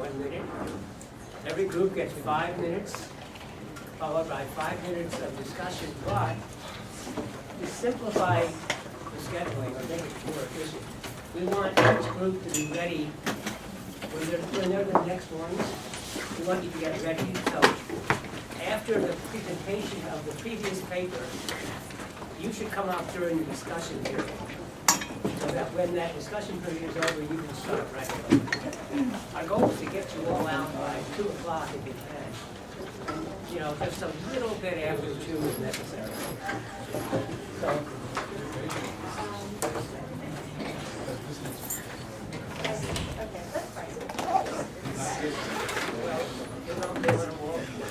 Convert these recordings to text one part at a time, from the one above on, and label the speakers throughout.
Speaker 1: 1 minute. Every group gets 5 minutes, followed by 5 minutes of discussion. But to simplify the scheduling or make it more efficient, we want each group to be ready when they're the next ones. We want you to get ready. So after the presentation of the previous paper, you should come out during the discussion period. So that when that discussion period is over, you can start right away. Our goal is to get you all out by 2 o'clock if you can. And, you know, just a little bit after 2 is necessary. So,
Speaker 2: Okay, that's fine.
Speaker 1: well, you know,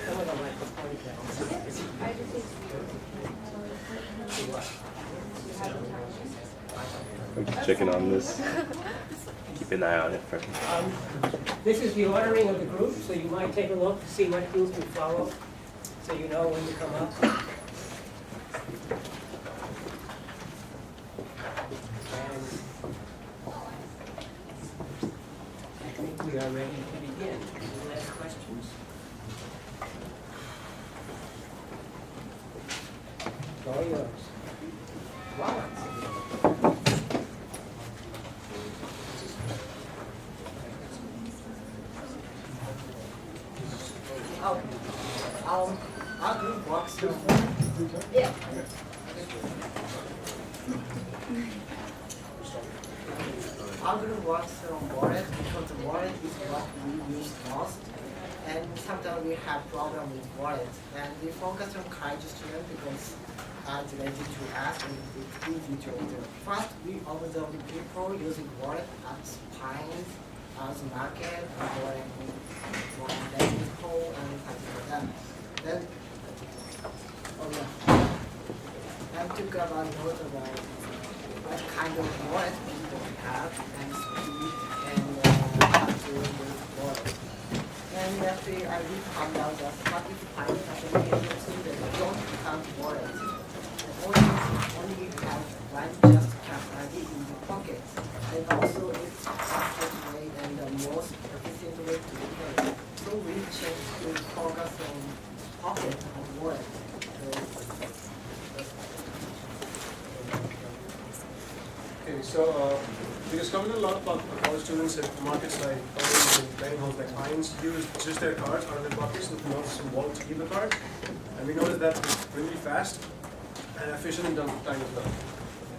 Speaker 1: some of them like to point that.
Speaker 2: I just need
Speaker 3: I'm just checking on this. Keep an eye on it.
Speaker 1: This is the ordering of the group, so you might take a look to see what group you follow, so you know when to come up. And I think we are ready to begin. Any last questions? It's all yours. Wow.
Speaker 4: Our group works through.
Speaker 2: Yeah.
Speaker 4: Our group works from wallet because the wallet is what we use most. And sometimes we have problem with wallet. And we focus on college students because it's related to us and it's easy to observe. First, we observe the people using wallet as Pines, as market, or people and things like that. Then, I took about note about what kind of wallet people have and speed and doing with wallet. And actually, I really found out that 45% of agencies that don't have wallet. Only have one just cash ID in the pocket. And also, it's the fastest way and the most efficient way to pay. So we change to focus on pocket and wallet.
Speaker 5: Okay, so we discovered a lot of college students at markets like Orange and playing halls like Heinz use just their cards out of their pockets with not some wallet to keep the card. And we noticed that it's really fast and efficient in terms of time as well.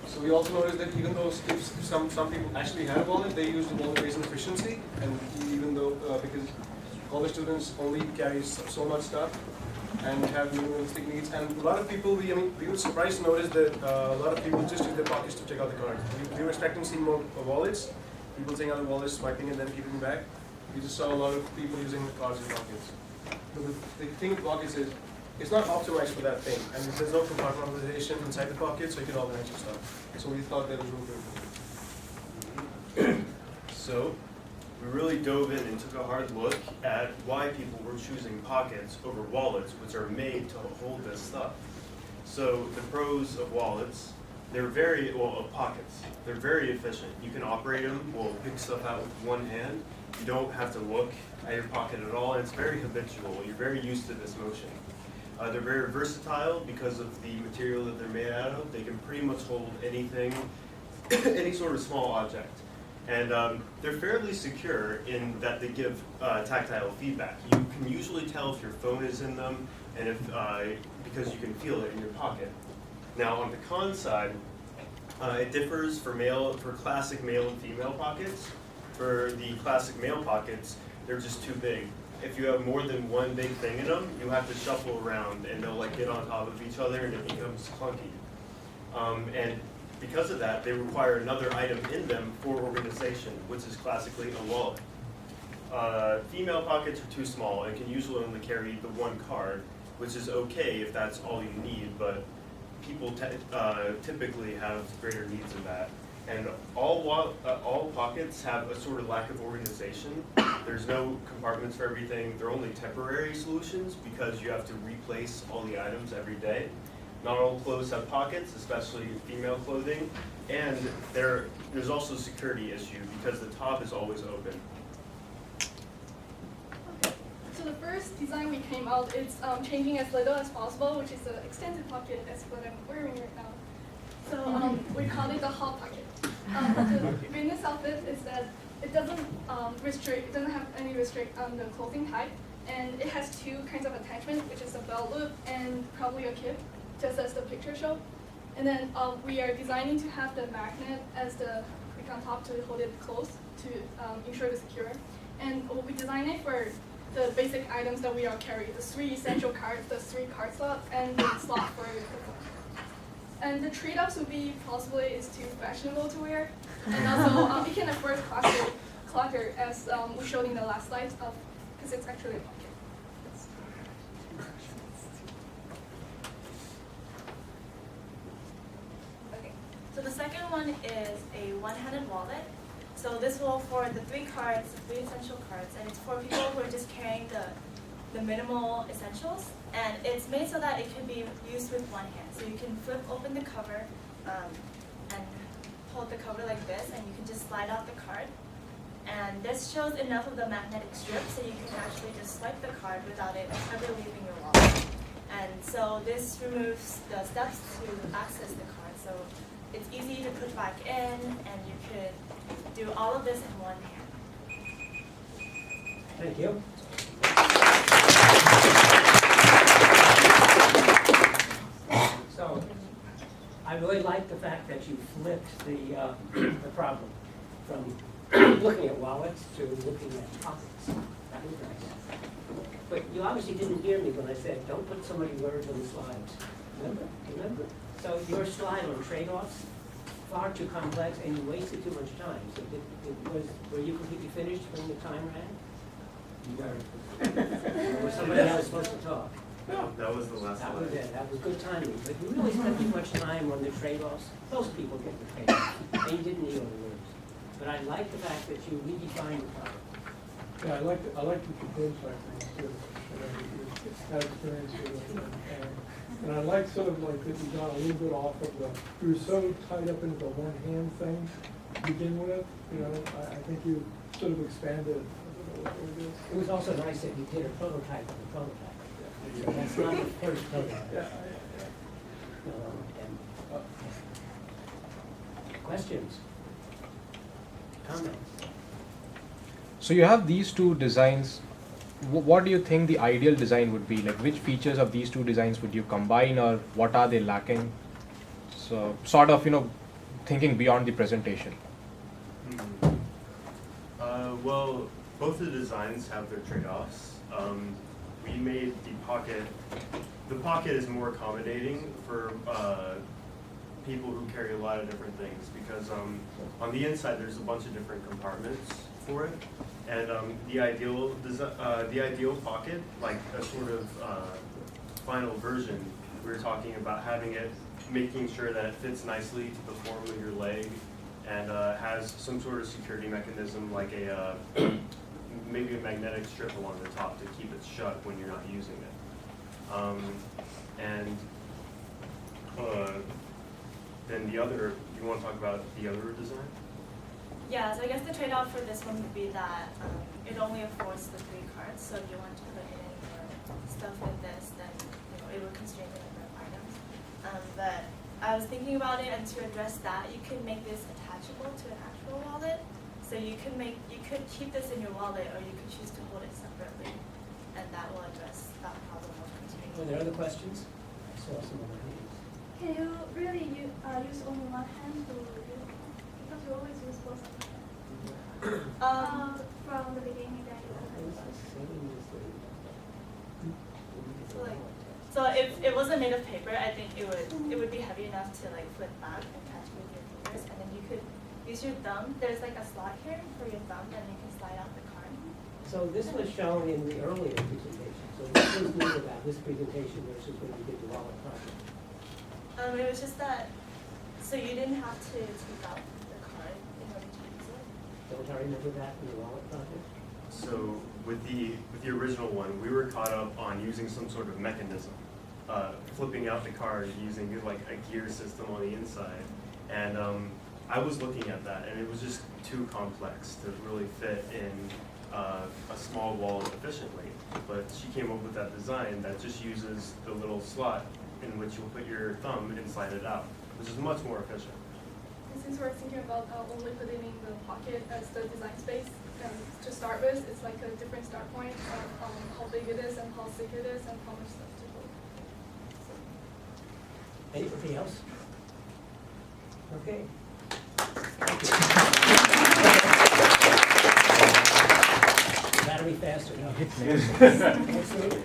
Speaker 5: So we also noticed that even though if some people actually have a wallet, they use the wallet based on efficiency. And even though, because college students only carry so much stuff and have minimalistic needs, and a lot of people, we were surprised to notice that a lot of people just use their pockets to check out the cards. We were expecting to see more wallets, people taking out the wallets, swiping and then keeping it back. We just saw a lot of people using the cards in pockets. But the thing with pockets is, it's not optimized for that thing, and there's no compartmentalization inside the pocket, so you can organize your stuff. So we thought that was really good.
Speaker 6: So, we really dove in and took a hard look at why people were choosing pockets over wallets, which are made to hold this stuff. So, the pros of wallets, of pockets, they're very efficient. You can operate them, pick stuff out with one hand. You don't have to look at your pocket at all, and it's very habitual. You're very used to this motion. They're very versatile because of the material that they're made out of. They can pretty much hold anything, any sort of small object. And they're fairly secure in that they give tactile feedback. You can usually tell if your phone is in them, and if because you can feel it in your pocket. Now on the con side, it differs for classic male and female pockets. For the classic male pockets, they're just too big. If you have more than one big thing in them, you have to shuffle around, and they'll get on top of each other, and it becomes clunky. And because of that, they require another item in them for organization, which is classically a wallet. Female pockets are too small and can usually only carry the one card, which is okay if that's all you need, but people typically have greater needs than that. And all pockets have a sort of lack of organization. There's no compartments for everything. They're only temporary solutions because you have to replace all the items every day. Not all clothes have pockets, especially female clothing. And there's also a security issue because the top is always open.
Speaker 7: design we came out, it's changing as little as possible, which is the extended pocket. That's what I'm wearing right now. So we call it the hot pocket. The business of it is that it doesn't it doesn't have any restrict on the clothing type, and it has two kinds of attachment, which is a belt loop and probably a clip, just as the picture show. And then we are designing to have the magnet as the click on top to hold it close to ensure the secure. And we designed it for the basic items that we all carry, the 3 essential cards, the 3 card slot, and the slot for your phone. And the trade-offs would be possibly is too fashionable to wear. And also it can afford clutter as we showed in the last slide because it's actually a pocket.
Speaker 8: Okay, so the second one is a one-handed wallet. So this will for the 3 cards, the 3 essential cards, and it's for people who are just carrying the minimal essentials. And it's made so that it can be used with one hand. So you can flip open the cover and hold the cover like this, and you can just slide out the card. And this shows enough of the magnetic strip so you can actually just swipe the card without it ever leaving your wallet. And so this removes the steps to access the card. So it's easy to put back in, and you could do all of this in one hand.
Speaker 1: Thank you. So, I really like the fact that you flipped the problem from looking at wallets to looking at pockets. That was nice. But you obviously didn't hear me when I said, don't put so many words on the slides. Remember? So your slide on trade-offs, far too complex, and you wasted too much time. So were you completely finished when the time ran? You were. Or was somebody else supposed to talk?
Speaker 6: No, that was the last
Speaker 1: That
Speaker 6: slide.
Speaker 1: was it. That was good timing. But you really spent too much time on the trade-offs. Most people get the trade-offs, and you didn't need all the words. But I like the fact that you redefined the problem.
Speaker 9: Yeah, I like the control side things too. That experience with it. And I like sort of like that you got a little bit off of you were so tied up into the one hand thing to begin with. You know, I think you sort of expanded what it is.
Speaker 1: It was also nice that you did a prototype of the prototype. So that's not the first prototype.
Speaker 9: Yeah.
Speaker 1: Questions? Comments?
Speaker 10: So you have these 2 designs. What do you think the ideal design would be? Like, which features of these 2 designs would you combine, or what are they lacking? So sort of, thinking beyond the presentation.
Speaker 6: Well, both the designs have their trade-offs. We made the pocket is more accommodating for people who carry a lot of different things, because on the inside there's a bunch of different compartments for it, and the ideal pocket, like a sort of final version, we were talking about making sure that it fits nicely to the form of your leg, and has some sort of security mechanism, like maybe a magnetic strip along the top to keep it shut when you're not using it. Then you want to talk about the other design?
Speaker 8: Yeah, so I guess the trade-off for this one would be that it only affords the 3 cards. So if you want to put in stuff with this, then it would constrain the number of items. But I was thinking about it, and to address that, you can make this attachable to an actual wallet. So you could keep this in your wallet, or you could choose to hold it separately, and that will address that problem of constraining.
Speaker 1: Were there other questions? I saw some other hands.
Speaker 2: Can you really use only one hand to do it? Because you always use both of them. From the beginning that you
Speaker 8: So if it wasn't made of paper, I think it would be heavy enough to flip back and catch with your fingers, and then you could use your thumb. There's a slot here for your thumb, and you can slide out the card.
Speaker 1: So this was shown in the earlier presentation. So what was new about this presentation versus when you did the wallet project?
Speaker 8: It was just that, so you didn't have to take out the card in order to use it.
Speaker 1: Don't I remember that from the wallet project?
Speaker 6: So with the original one, we were caught up on using some sort of mechanism, flipping out the card using like a gear system on the inside, and I was looking at that, and it was just too complex to really fit in a small wallet efficiently. But she came up with that design that just uses the little slot in which you'll put your thumb and slide it out, which is much more efficient.
Speaker 7: And since we're thinking about only putting in the pocket as the design space, to start with, it's like a different start point of how big it is and how thick it is and how much stuff to hold.
Speaker 1: Anybody else? Okay. Battery faster now. Absolutely.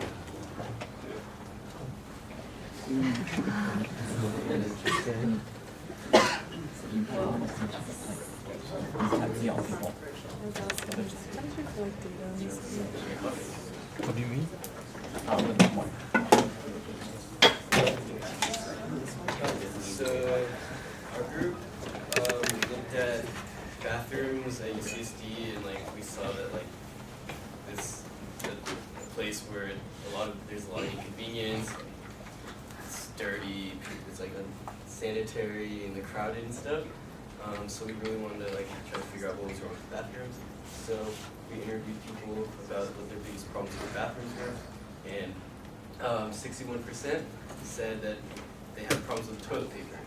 Speaker 10: What do you mean?
Speaker 11: So our group looked at bathrooms at UCSD, and like we saw that like this a place where there's a lot of inconvenience. It's dirty. It's like unsanitary and crowded and stuff. So we really wanted to like try to figure out what was wrong with bathrooms. So we interviewed people about what their biggest problems with bathrooms were, and 61% said that they had problems with toilet paper.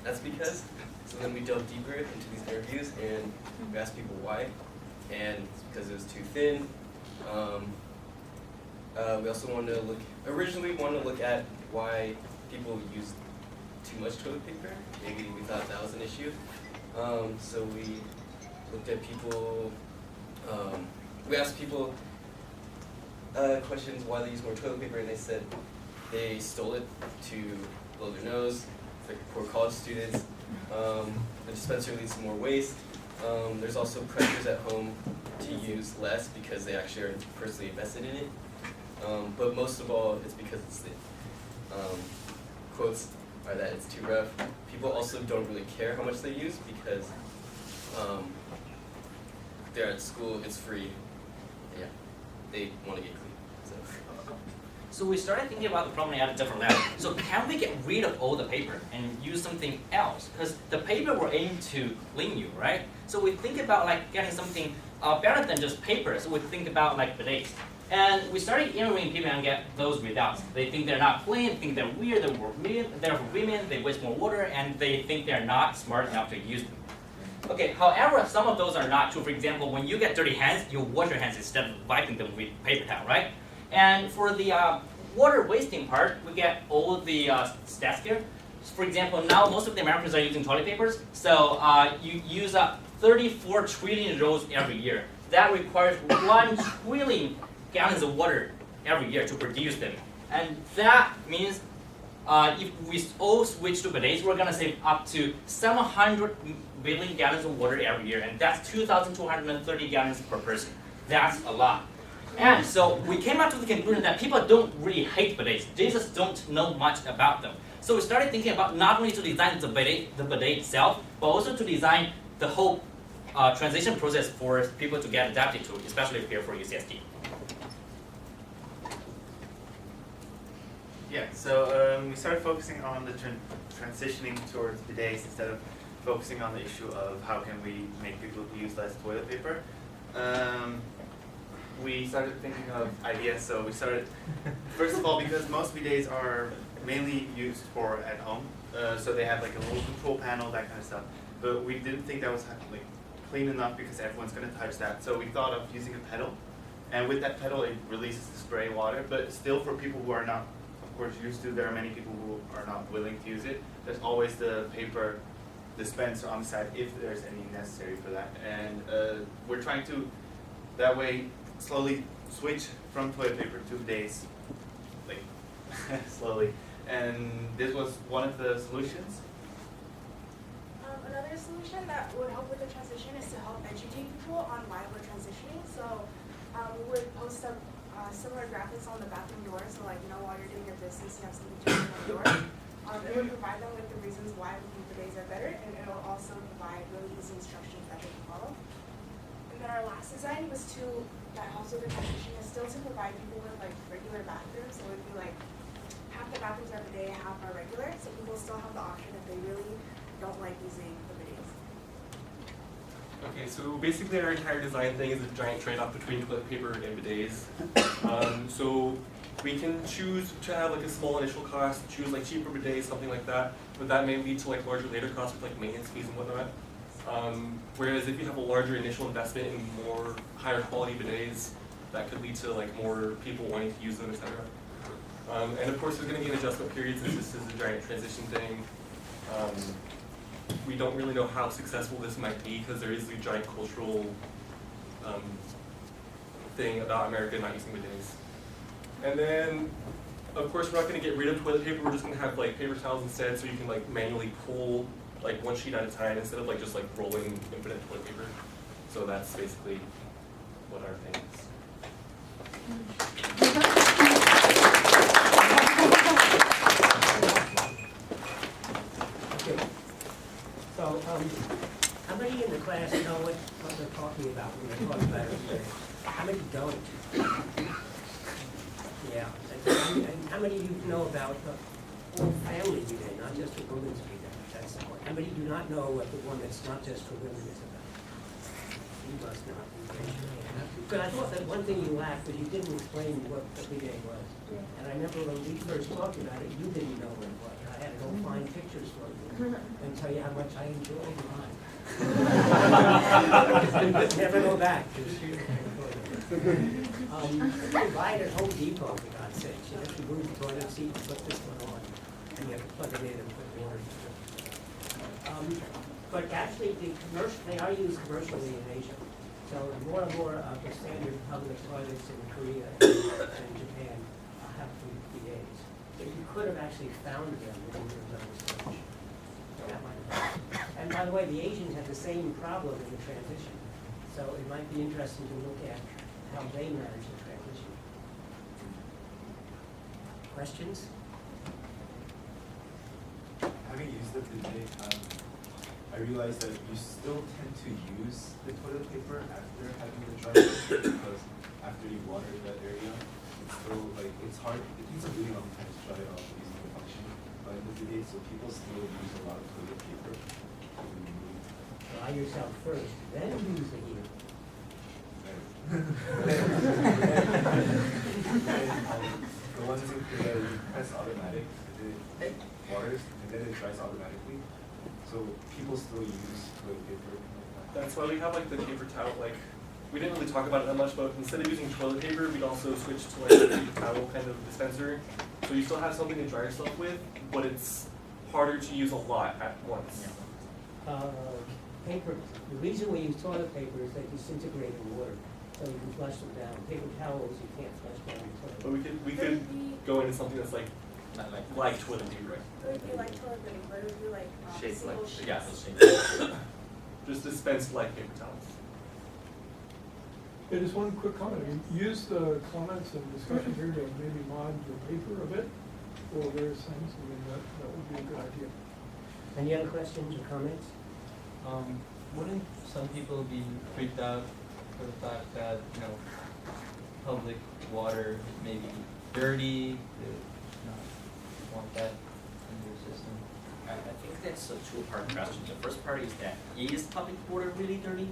Speaker 11: That's because, so then we dove deeper into these interviews and we asked people why, and it's because it was too thin. We also originally wanted to look at why people use too much toilet paper. Maybe we thought that was an issue. So we looked at people, we asked people questions why they use more toilet paper, and they said they stole it to blow their nose, like poor college students. The dispenser leads to more waste. There's also pressures at home to use less because they actually are personally invested in it. But most of all, it's because it's thin. Quotes are that it's too rough. People also don't really care how much they use because they're at school, it's free. Yeah, they want to get clean.
Speaker 12: So we started thinking about the problem at a different level. So can we get rid of all the paper and use something else? Because the paper we're aiming to clean you, right? So we think about like getting something better than just paper. So we think about like bidets. And we started interviewing people and get those results. They think they're not clean, they think they're weird, they're for women, they waste more water, and they think they're not smart enough to use them. Okay, however, some of those are not true. For example, when you get dirty hands, you wash your hands instead of wiping them with paper towel, right? And for the water wasting part, we get all the stats here. For example, now most of the Americans are using toilet papers, so you use 34 trillion rolls every year. That requires 1 trillion gallons of water every year to produce them. And that means if we all switch to bidets, we're going to save up to 700 billion gallons of water every year, and that's 2,230 gallons per person. That's a lot. And so we came out to the conclusion that people don't really hate bidets. They just don't know much about them. So we started thinking about not only to design the bidet itself, but also to design the whole transition process for people to get adapted to, especially here for UCSD.
Speaker 13: Yeah, so we started focusing on the transitioning towards bidets instead of focusing on the issue of how can we make people use less toilet paper. We started thinking of ideas, so we started, first of all, because most bidets are mainly used for at home, so they have like a little control panel, that kind of stuff. But we didn't think that was like clean enough because everyone's going to touch that. So we thought of using a pedal, and with that pedal it releases the spray water, but still for people who are not, of course, used to, there are many people who are not willing to use it. There's always the paper dispenser on the side if there's any necessary for that. And we're trying to, that way, slowly switch from toilet paper to bidets, like slowly. And this was one of the solutions.
Speaker 14: Another solution that would help with the transition is to help educate people on why we're transitioning. So we would post up similar graphics on the bathroom door, so like, you know, while you're doing your business, you have something to do on the door. It would provide them with the reasons why we think bidets are better, and it will also provide really easy instructions that they can follow. And then our last design was that helps with the transition is still to provide people with like regular bathrooms. So it would be like half the bathrooms are bidet, half are regular, so people still have the option if they really don't like using the bidets.
Speaker 15: Okay, so basically our entire design thing is a giant trade-off between toilet paper and bidets. So we can choose to have like a small initial cost, choose like cheaper bidets, something like that, but that may lead to like larger later costs with like maintenance fees and whatnot. Whereas if you have a larger initial investment in more higher quality bidets, that could lead to like more people wanting to use them, etc. And of course there's going to be an adjustment period since this is a giant transition thing. We don't really know how successful this might be because there is a giant cultural thing about America not using bidets. And then, of course, we're not going to get rid of toilet paper. We're just going to have like paper towels instead, so you can like manually pull like one sheet at a time instead of like just like rolling infinite toilet paper. So that's basically what our thing is.
Speaker 1: Okay. So, how many in the class know what they're talking about when they talk about it? How many don't? Yeah. And how many of you know about the whole family bidet, not just the women's bidet? That's the point. How many do not know what the one that's not just for women is about? You must not. But I thought that one thing you lacked was you didn't explain what the bidet was. And I remember when we first talked about it, you didn't know what it was. I had to go find pictures for you and tell you how much I enjoyed mine. Never go back. You buy it at Home Depot, for God's sake. You have to move the toilet seat and put this one on, and you have to plug it in and put water in it. But actually, they are used commercially in Asia. So more and more of the standard public toilets in Korea and Japan have bidets. If you could have actually found them within your own research, that might have helped. And by the way, the Asians had the same problem in the transition. So it might be interesting to look at how they manage the transition. Questions?
Speaker 16: Having used the bidet, I realized that you still tend to use the toilet paper after having the dry because after you water that area, it's still like it's hard. It takes a really long time to dry off using the function by the bidet, so people still use a lot of toilet paper to remove.
Speaker 1: Dry yourself first, then use the heater.
Speaker 16: The ones that you press automatic, it waters and then it dries automatically. So people still use toilet paper.
Speaker 15: That's why we have like the paper towel. Like we didn't really talk about it that much, but instead of using toilet paper, we'd also switch to like a paper towel kind of dispenser. So you still have something to dry yourself with, but it's harder to use a lot at once.
Speaker 1: Paper. The reason we use toilet paper is they disintegrate in water, so you can flush them down. Paper towels you can't flush down in toilet.
Speaker 15: But we could go into something that's like toilet paper.
Speaker 14: It would be like toilet paper, but it would be like
Speaker 12: Shaped
Speaker 14: single
Speaker 12: like,
Speaker 14: sheets.
Speaker 12: yeah, those shapes.
Speaker 15: Just dispensed like paper towels.
Speaker 9: Yeah, just one quick comment. Use the comments and discussion here to maybe mod your paper a bit for various things. I mean, that would be a good idea.
Speaker 1: Any other questions or comments?
Speaker 17: Wouldn't some people be freaked out for the fact that, you know, public water may be dirty, they not want that in their system?
Speaker 12: I think that's a two-part question. The first part is that is public water really dirty?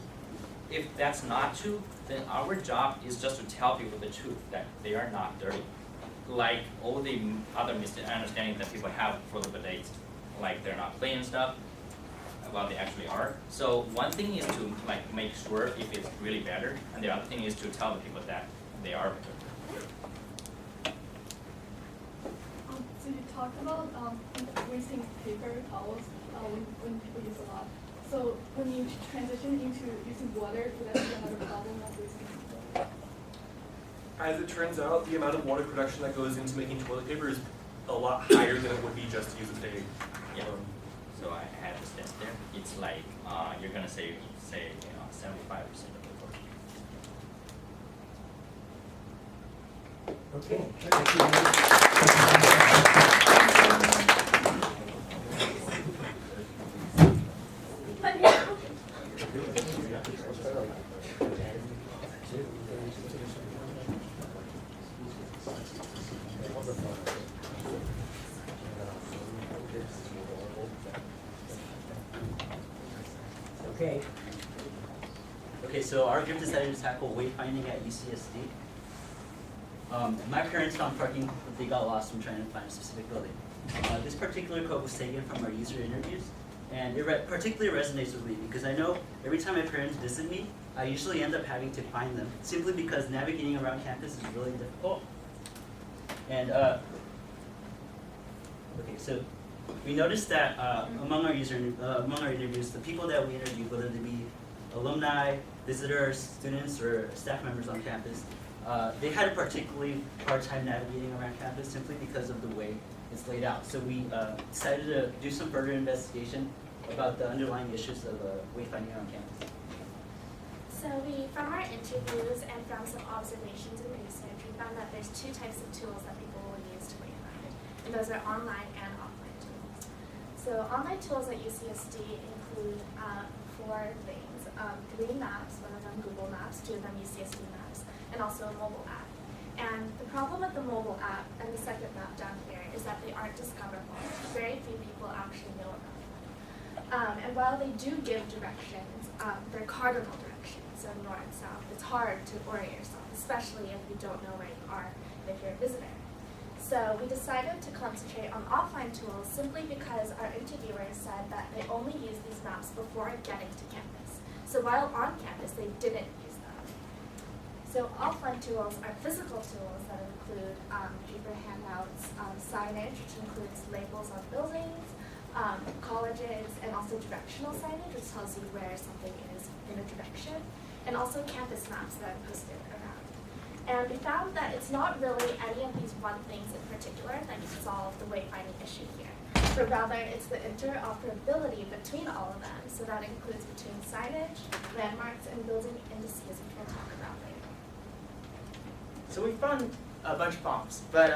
Speaker 12: If that's not true, then our job is just to tell people the truth that they are not dirty. Like all the other misunderstandings that people have for the bidets, like they're not clean and stuff. Well, they actually are. So one thing is to like make sure if it's really better, and the other thing is to tell the people that they are better.
Speaker 7: So you talked about wasting paper towels when people use a lot. So when you transition into using water, would that be another problem of wasting paper?
Speaker 15: As it turns out, the amount of water production that goes into making toilet paper is a lot higher than it would be just to use a bidet.
Speaker 12: Yeah. So I had the steps there. It's like you're gonna say 75% of the work.
Speaker 1: Okay. Thank you. Okay.
Speaker 18: Okay, so our group decided to tackle wayfinding at UCSD. My parents found parking, but they got lost when trying to find a specific building. This particular quote was taken from our user interviews, and it particularly resonates with me because I know every time my parents visit me, I usually end up having to find them simply because navigating around campus is really difficult. And okay, so we noticed that among our interviews, the people that we interviewed, whether they be alumni, visitors, students, or staff members on campus, they had a particularly hard time navigating around campus simply because of the way it's laid out. So we decided to do some further investigation about the underlying issues of wayfinding around campus.
Speaker 14: So from our interviews and from some observations and research, we found that there's two types of tools that people will use to wayfind, and those are online and offline tools. So online tools at UCSD include 4 things: 3 maps, one of them Google Maps, 2 of them UCSD Maps, and also a mobile app. And the problem with the mobile app and the second map down here is that they aren't discoverable. Very few people actually know about them. And while they do give directions, they're cardinal directions, so north, south. It's hard to orient yourself, especially if you don't know where you are if you're a visitor. So we decided to concentrate on offline tools simply because our interviewers said that they only use these maps before getting to campus. So while on campus, they didn't use them. So offline tools are physical tools that include paper handouts, signage, which includes labels on buildings, colleges, and also directional signage, which tells you where something is in a direction, and also campus maps that are posted around. And we found that it's not really any of these one things in particular that can solve the wayfinding issue here, but rather it's the interoperability between all of them. So that includes between signage, landmarks, and building indices, which we'll talk about later.
Speaker 19: So we found a bunch of problems, but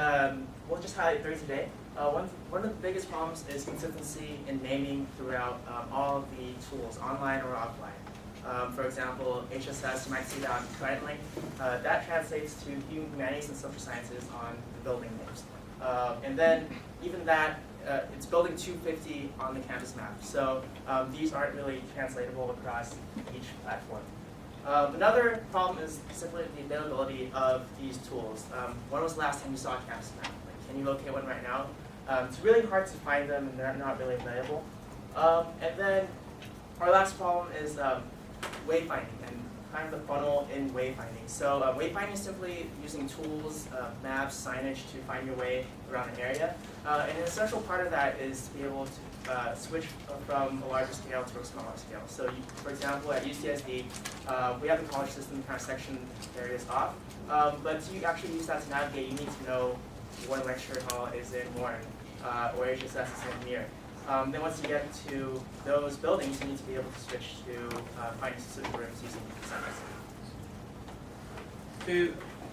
Speaker 19: we'll just highlight 3 today. One of the biggest problems is consistency in naming throughout all of the tools, online or offline. For example, HSS, you might see that on the client link. That translates to humanities and social sciences on the building names. And then even that, it's building 250 on the campus map. So these aren't really translatable across each platform. Another problem is simply the availability of these tools. When was the last time you saw a campus map? Like, can you locate one right now? It's really hard to find them and they're not really available. And then our last problem is wayfinding and kind of the funnel in wayfinding. So wayfinding is simply using tools, maps, signage to find your way around an area. And an essential part of that is to be able to switch from a larger scale to a smaller scale. So for example, at UCSD, we have the college system kind of section areas off. But to actually use that to navigate, you need to know what lecture hall is in Warren or HSS is in Mir. Then once you get to those buildings, you need to be able to switch to finding specific rooms using signage.
Speaker 20: So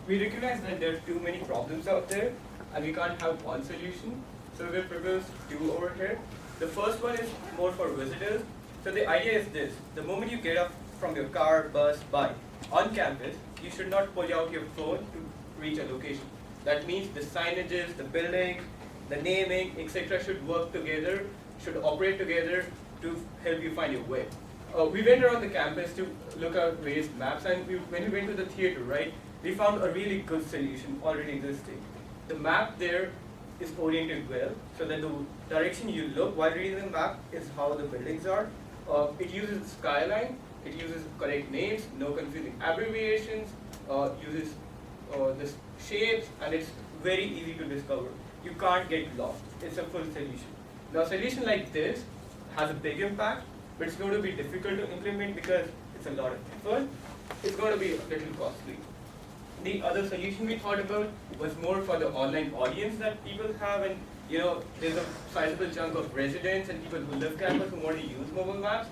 Speaker 20: we recognize that there are too many problems out there and we can't have one solution. So we proposed 2 over here. The first one is more for visitors. So the idea is this: the moment you get up from your car, bus, bike on campus, you should not pull out your phone to reach a location. That means the signages, the buildings, the naming, etc. should work together, should operate together to help you find your way. We went around the campus to look at various maps, and when we went to the theater, right, we found a really good solution already existing. The map there is oriented well, so that the direction you look while reading the map is how the buildings are. It uses the skyline, it uses correct names, no confusing abbreviations, uses the shapes, and it's very easy to discover. You can't get lost. It's a full solution. Now, a solution like this has a big impact, but it's going to be difficult to implement because it's a lot of effort. It's going to be a little costly. The other solution we thought about was more for the online audience that people have, and there's a sizable chunk of residents and people who live campus who want to use mobile maps.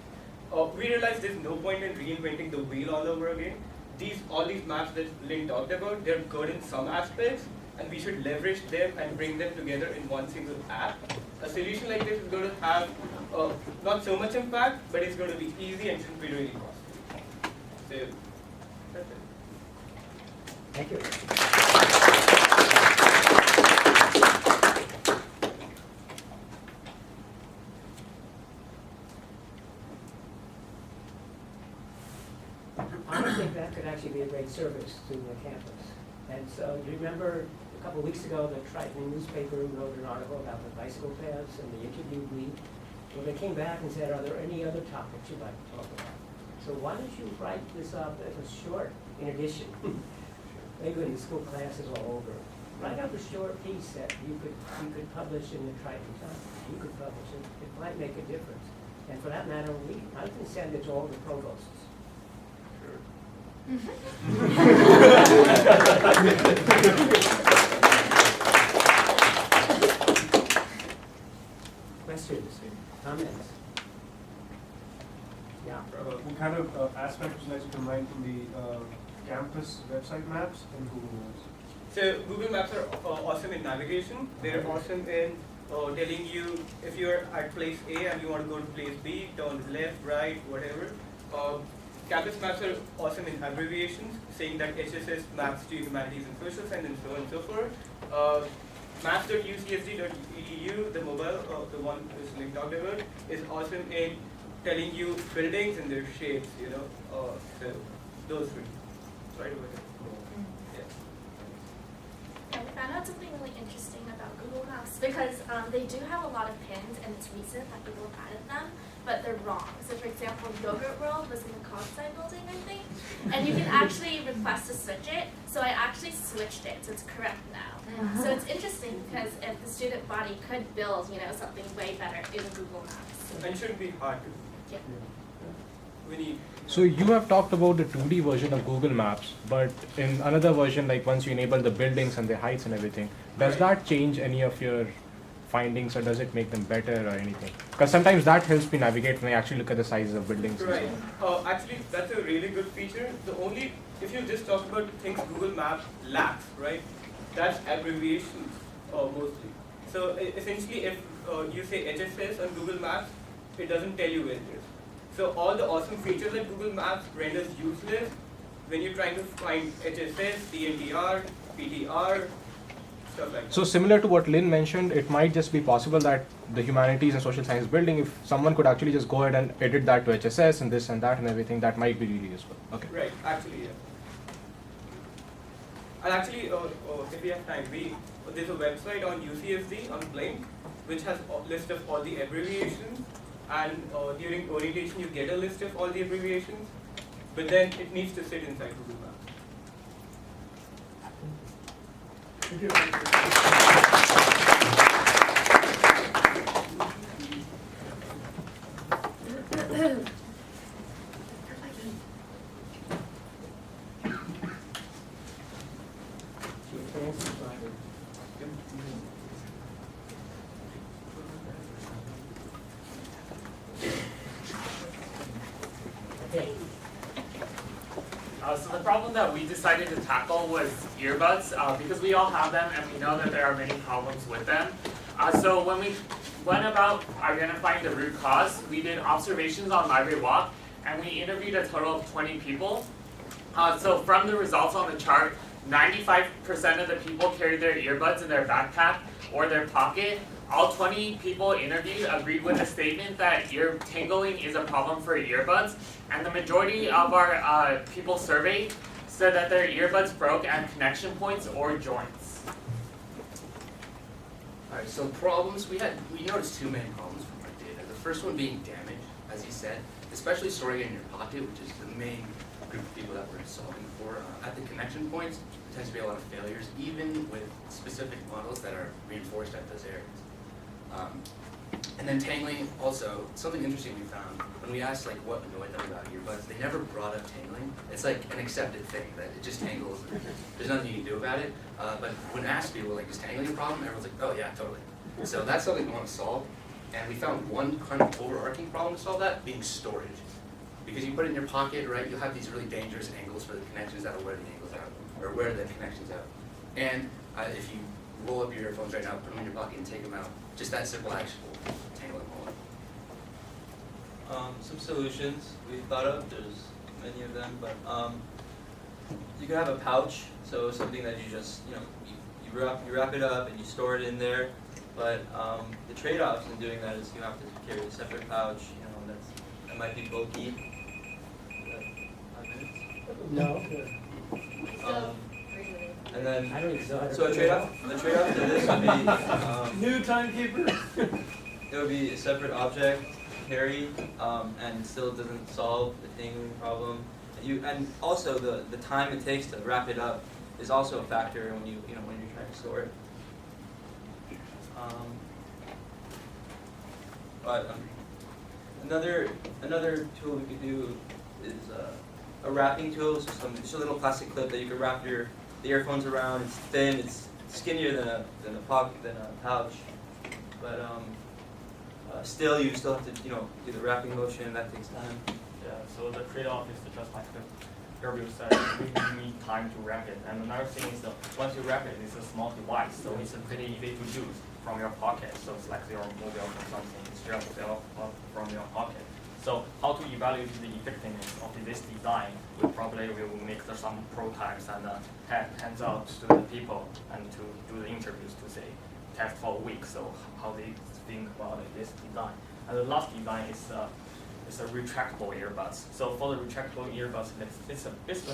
Speaker 20: We realized there's no point in reinventing the wheel all over again. All these maps that Lynn talked about, they're good in some aspects, and we should leverage them and bring them together in one single app. A solution like this is going to have not so much impact, but it's going to be easy and shouldn't be really costly. So that's it.
Speaker 1: Thank you. provide service to the campus. And so, you remember a couple of weeks ago, the Triton newspaper wrote an article about the bicycle paths, and they interviewed me. Well, they came back and said, are there any other topics you'd like to talk about? So why don't you write this up as a short, in addition, maybe when the school class is all over, write up a short piece that you could publish in the Triton Times. You could publish it. It might make a difference. And for that matter, I can send it to all the provosts. Questions, comments? Yeah.
Speaker 5: What kind of aspect would you like to combine from the campus website maps and Google Maps?
Speaker 20: So Google Maps are awesome in navigation. They're awesome in telling you if you're at place A and you want to go to place B, turn left, right, whatever. Campus maps are awesome in abbreviations, saying that HSS maps to humanities and social science and so on and so forth. Maps.ucsd.edu, the mobile, the one which Link talked about, is awesome in telling you buildings and their shapes, you know. So those three. Right over there.
Speaker 21: I found out something really interesting about Google Maps because they do have a lot of pins and it's recent that people have added them, but they're wrong. So for example, Yogurt World was in the Cogside building, I think, and you can actually request to switch it. So I actually switched it, so it's correct now. So it's interesting because if the student body could build, you know, something way better in Google Maps.
Speaker 20: And it shouldn't be hard to.
Speaker 21: Yeah.
Speaker 20: We need.
Speaker 10: So you have talked about the 2D version of Google Maps, but in another version, like once you enable the buildings and the heights and everything, does that change any of your findings or does it make them better or anything? Because sometimes that helps me navigate when I actually look at the sizes of buildings.
Speaker 20: Right. Actually, that's a really good feature. The only, if you just talk about things Google Maps lacks, right, that's abbreviations mostly. So essentially, if you say HSS on Google Maps, it doesn't tell you where it is. So all the awesome features that Google Maps renders useless when you're trying to find HSS, TNTR, PTR, stuff like that.
Speaker 10: So similar to what Lynn mentioned, it might just be possible that the humanities and social science building, if someone could actually just go ahead and edit that to HSS and this and that and everything, that might be really useful. Okay.
Speaker 20: Right, actually, yeah. And actually, if we have time, there's a website on UCSD, on Blink, which has a list of all the abbreviations. And during orientation, you get a list of all the abbreviations, but then it needs to sit inside Google Maps.
Speaker 22: So the problem that we decided to tackle was earbuds, because we all have them and we know that there are many problems with them. So when we went about identifying the root cause, we did observations on Library Walk and we interviewed a total of 20 people. So from the results on the chart, 95% of the people carried their earbuds in their backpack or their pocket. All 20 people interviewed agreed with the statement that ear tingling is a problem for earbuds, and the majority of our people surveyed said that their earbuds broke at connection points or joints.
Speaker 23: Alright, so problems, we noticed two main problems from our data. The first one being damage, as you said, especially storing it in your pocket, which is the main group of people that we're solving for. At the connection points, there tends to be a lot of failures, even with specific models that are reinforced at those areas. And then tangling, also, something interesting we found, when we asked like what annoyed them about earbuds, they never brought up tangling. It's like an accepted thing, that it just tangles, there's nothing you can do about it. But when asked people, like, is tangling a problem? Everyone's like, oh yeah, totally. So that's something we want to solve. And we found one kind of overarching problem to solve that, being storage. Because you put it in your pocket, right, you'll have these really dangerous angles for the connections that'll wear the angles out, or wear the connections out. And if you roll up your earphones right now, put them in your pocket and take them out, just that simple action will tangle them all up.
Speaker 17: Some solutions we thought of, there's many of them, but you can have a pouch, so something that you just, you wrap it up and you store it in there, but the trade-offs in doing that is you have to carry a separate pouch, that might be bulky. 5 minutes?
Speaker 1: No.
Speaker 17: And then,
Speaker 1: I don't even know how to
Speaker 17: so a
Speaker 1: figure it out.
Speaker 17: trade-off to this would be,
Speaker 20: New timekeeper.
Speaker 17: it would be a separate object carry, and still doesn't solve the tangling problem. And also the time it takes to wrap it up is also a factor when when you're trying to store it. But another tool we could do is a wrapping tool. So just a little plastic clip that you can wrap the earphones around. It's thin. It's skinnier than a pouch. But still, you still have to do the wrapping motion. That takes time.
Speaker 22: Yeah, so the trade-off is just like the Gabriel said, we need time to wrap it. And another thing is that once you wrap it, it's a small device, so it's pretty easy to use from your pocket. So it's like your mobile or something, it's just fell off from your pocket. So how to evaluate the effectiveness of this design? We probably will make some prototypes and hands out to the people and to do the interviews to say, test for a week, so how they think about this design. And the last design is a retractable earbuds. So for the retractable earbuds, the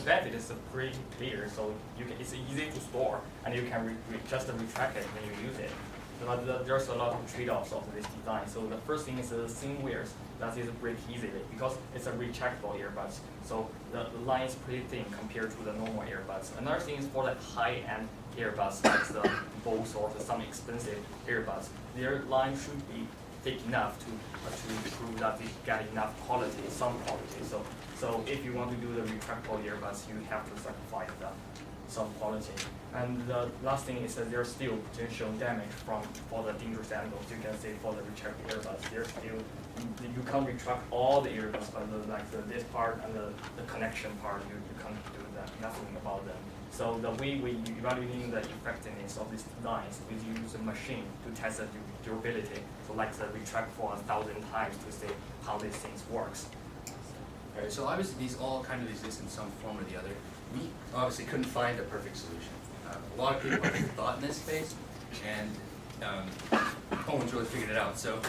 Speaker 22: benefit is pretty clear. So it's easy to store, and you can just retract it when you use it. But there's a lot of trade-offs of this design. So the first thing is the thin wires that is break easily because it's a retractable earbuds. So the line is pretty thin compared to the normal earbuds. Another thing is for the high-end earbuds, like the Bose or some expensive earbuds, their line should be thick enough to prove that they get enough quality, some quality. So if you want to do the retractable earbuds, you have to sacrifice some quality. And the last thing is that there's still potential damage for the dangerous angles. You can say for the retractable earbuds, there's still you can't retract all the earbuds, but this part and the connection part, you can't do nothing about them. So the way we evaluating the effectiveness of these designs is use a machine to test the durability. So like the retract for 1,000 times to see how these things works.
Speaker 23: Alright, so obviously these all kind of exist in some form or the other. We obviously couldn't find a perfect solution. A lot of people have thought in this space, and no one's really figured it out. So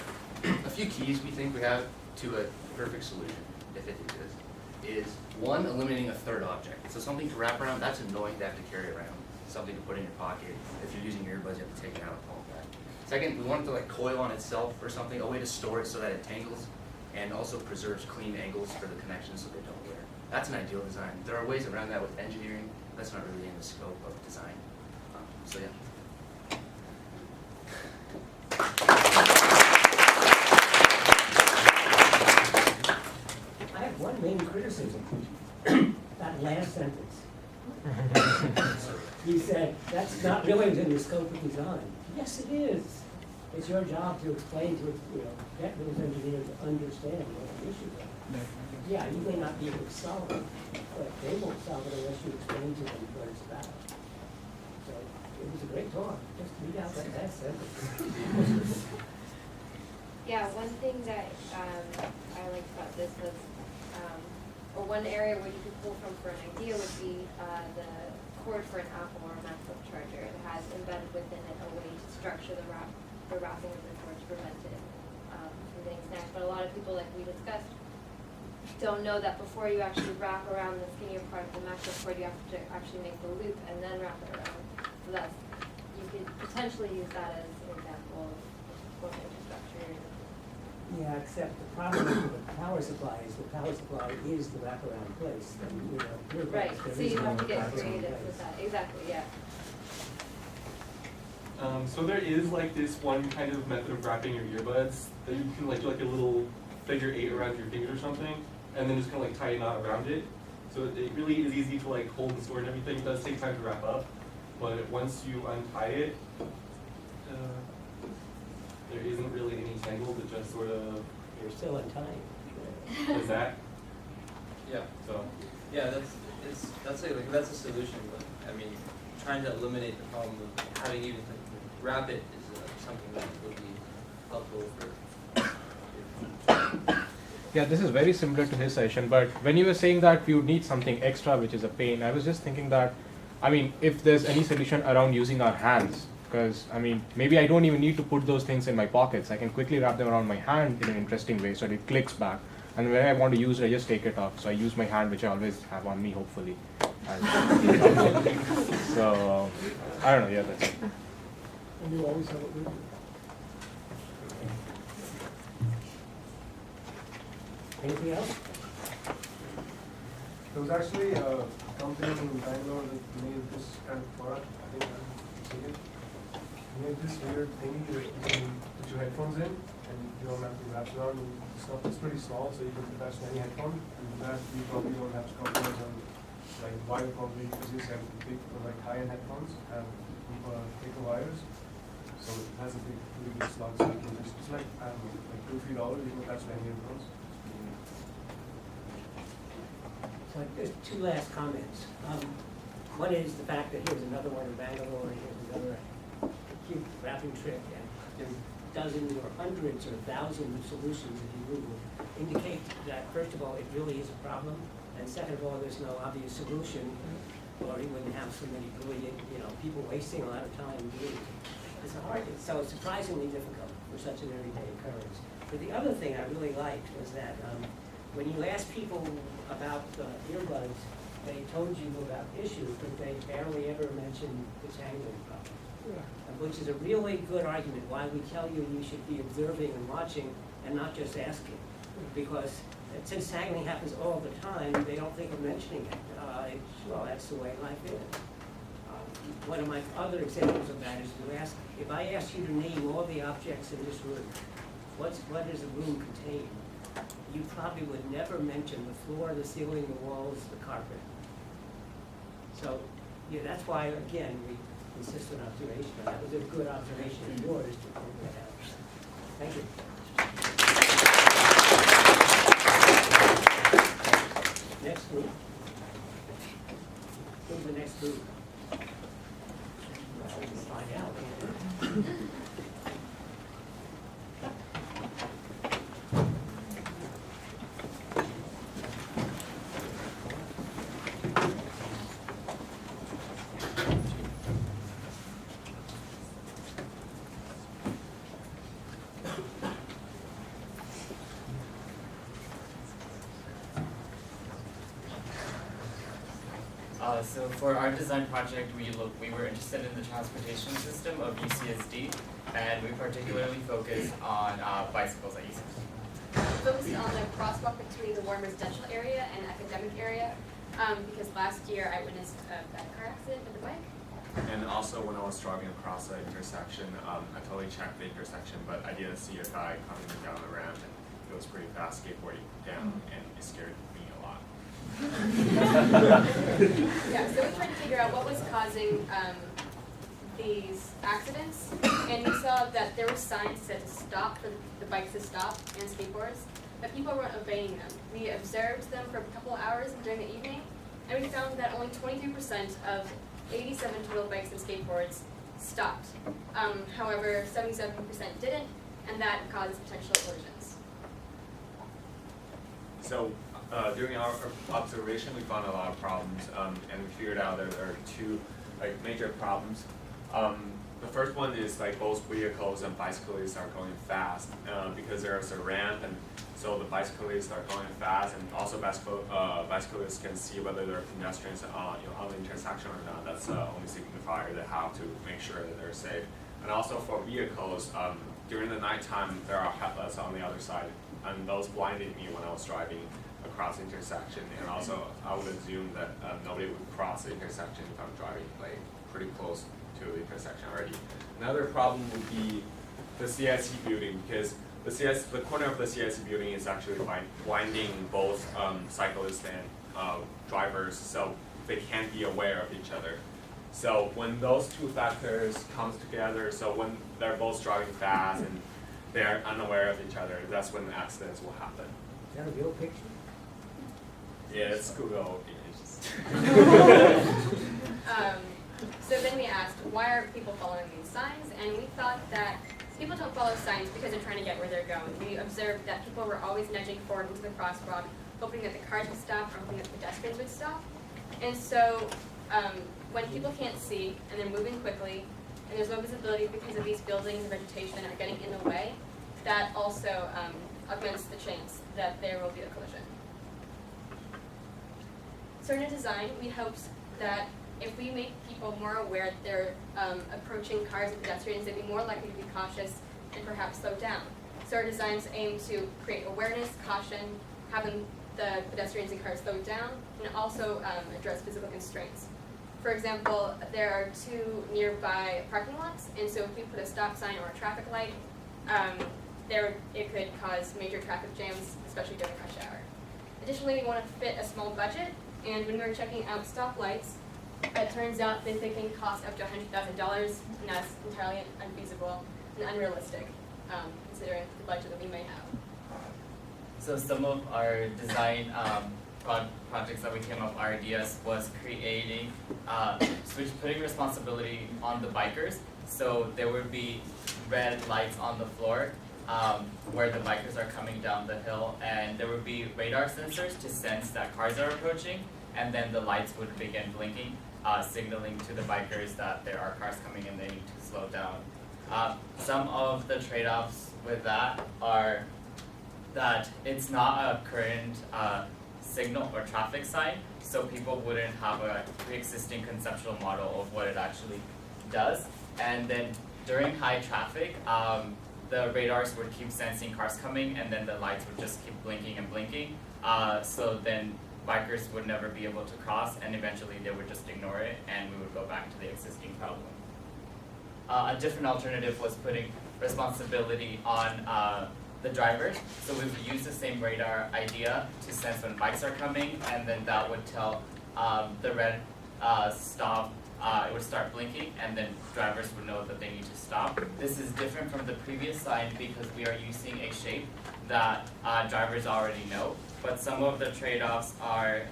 Speaker 23: a few keys we think we have to a perfect solution, if it exists, is one, eliminating a third object. So something to wrap around, that's annoying to have to carry around. Something to put in your pocket. If you're using earbuds, you have to take it out and pull it back. Second, we want it to like coil on itself or something, a way to store it so that it tangles and also preserves clean angles for the connections so they don't wear. That's an ideal design. There are ways around that with engineering. That's not really in the scope of design. So yeah.
Speaker 1: I have one main criticism, that last sentence. You said, that's not really within the scope of design. Yes, it is. It's your job to explain to, get those engineers to understand what the issues are. Yeah, you may not be able to solve it, but they won't solve it unless you explain to them what it's about. So, it was a great talk. Just read out that last sentence.
Speaker 2: Yeah, one thing that I liked about this was, or one area where you could pull from for an idea would be the cord for an Apple or a MacBook charger. It has embedded within it a way to structure the wrapping of the cord to prevent it from getting snatched. But a lot of people, like we discussed, don't know that before you actually wrap around the skinnier part of the MacBook cord, you have to actually make the loop and then wrap it around. So that's, you could potentially use that as an example of what infrastructure.
Speaker 1: Yeah, except the problem with the power supply is the wraparound place. And, your
Speaker 2: Right,
Speaker 1: there
Speaker 2: so
Speaker 1: is
Speaker 2: you
Speaker 1: no
Speaker 2: have to get
Speaker 1: wraparound
Speaker 2: creative
Speaker 1: place.
Speaker 2: with that, exactly, yeah.
Speaker 15: So there is like this one kind of method of wrapping your earbuds that you can like do like a little figure 8 around your finger or something, and then just kind of like tie a knot around it. So it really is easy to like hold and store and everything. It does take time to wrap up, but once you untie it, there isn't really any tangle. It just sort of
Speaker 1: You're still untying.
Speaker 15: does that.
Speaker 17: Yeah.
Speaker 15: So
Speaker 17: yeah, that's a solution, but I mean, trying to eliminate the problem of having even to wrap it is something that would be helpful for.
Speaker 10: Yeah, this is very similar to his session, but when you were saying that you need something extra, which is a pain, I was just thinking that, I mean, if there's any solution around using our hands, because, I mean, maybe I don't even need to put those things in my pockets. I can quickly wrap them around my hand in an interesting way so that it clicks back. And when I want to use it, I just take it off. So I use my hand, which I always have on me, hopefully. So, I don't know. Yeah, that's it.
Speaker 9: And you always have it with you.
Speaker 1: Anything else?
Speaker 5: There was actually a company in Bangalore that made this kind of product. I think I've seen it. They made this weird thingy that you can put your headphones in, and you don't have to wrap it around. It's pretty small, so you can attach to any headphone. And with that, you probably don't have to compromise on like wire quality, because these have big, like high-end headphones have thicker wires. So it has a really good slot. So you can just, it's like, I don't know, like $2-3. You can attach to any headphones.
Speaker 1: So there's two last comments. One is the fact that here's another one in Bangalore, and here's another cute wrapping trick, and there are dozens or hundreds or thousands of solutions that you Google indicate that, first of all, it really is a problem, and second of all, there's no obvious solution, or you wouldn't have so many brilliant, people wasting a lot of time doing it. It's so surprisingly difficult for such an everyday occurrence. But the other thing I really liked was that when you asked people about earbuds, they told you about issues, but they barely ever mentioned the tangling problem. Which is a really good argument why we tell you you should be observing and watching and not just asking. Because since tangling happens all the time, they don't think of mentioning it. Well, that's the way life is. One of my other examples of that is if I asked you to name all the objects in this room, what does the room contain? You probably would never mention the floor, the ceiling, the walls, the carpet. So, that's why, again, we insist on observation. That was a good observation of yours to point that out. Thank you. Next group. Who's the next group? Let's find out.
Speaker 3: So for our design project, we were interested in the transportation system of UCSD, and we particularly focused on bicycles at UCSD.
Speaker 2: Focused on the crosswalk between the warm residential area and academic area, because last year I witnessed a bad car accident with a bike.
Speaker 4: And also when I was driving across the intersection, I totally checked the intersection, but I didn't see a guy coming down the ramp, and it was pretty fast skateboarding down, and it scared me a lot.
Speaker 2: Yeah, so we tried to figure out what was causing these accidents, and we saw that there were signs that said to stop, for the bikes to stop, and skateboards, but people weren't obeying them. We observed them for a couple hours during the evening, and we found that only 23% of 87 total bikes and skateboards stopped. However, 77% didn't, and that causes potential collisions.
Speaker 4: So during our observation, we found a lot of problems, and we figured out that there are two major problems. The first one is both vehicles and bicyclists are going fast because there's a ramp, and so the bicyclists are going fast, and also bicyclists can see whether there are pedestrians on the intersection or not. That's the only signifier they have to make sure that they're safe. And also for vehicles, during the nighttime, there are headlights on the other side, and those blinded me when I was driving across the intersection. And also, I would assume that nobody would cross the intersection if I'm driving pretty close to the intersection already. Another problem would be the CSE building, because the corner of the CSE building is actually blinding both cyclists and drivers, so they can't be aware of each other. So when those two factors comes together, so when they're both driving fast and they're unaware of each other, that's when the accidents will happen.
Speaker 1: Is that a real picture?
Speaker 4: Yeah, it's Google images.
Speaker 2: So then we asked, why are people following these signs? And we thought that people don't follow signs because they're trying to get where they're going. We observed that people were always nudging forward into the crosswalk, hoping that the cars would stop or hoping that the pedestrians would stop. And so when people can't see and they're moving quickly and there's no visibility because of these buildings and vegetation are getting in the way, that also augments the chance that there will be a collision. So in a design, we hoped that
Speaker 6: if we make people more aware that they're approaching cars and pedestrians, they'd be more likely to be cautious and perhaps slow down. So our designs aim to create awareness, caution, having the pedestrians and cars slow down, and also address physical constraints. For example, there are 2 nearby parking lots, and so if we put a stop sign or a traffic light, it could cause major traffic jams, especially during rush hour. Additionally, we want to fit a small budget, and when we were checking out stoplights, it turns out that they can cost up to $100,000, and that's entirely unfeasible and unrealistic, considering the budget that we may have.
Speaker 3: So some of our design projects that we came up, our ideas was creating, putting responsibility on the bikers. So there would be red lights on the floor where the bikers are coming down the hill, and there would be radar sensors to sense that cars are approaching, and then the lights would begin blinking, signaling to the bikers that there are cars coming and they need to slow down. Some of the trade-offs with that are that it's not a current signal or traffic sign, so people wouldn't have a pre-existing conceptual model of what it actually does. And then during high traffic, the radars would keep sensing cars coming, and then the lights would just keep blinking and blinking. So then bikers would never be able to cross, and eventually they would just ignore it, and we would go back to the existing problem. A different alternative was putting responsibility on the drivers. So we would use the same radar idea to sense when bikes are coming, and then that would tell the red stop. It would start blinking, and then drivers would know that they need to stop. This is different from the previous sign because we are using a shape that drivers already know. But some of the trade-offs are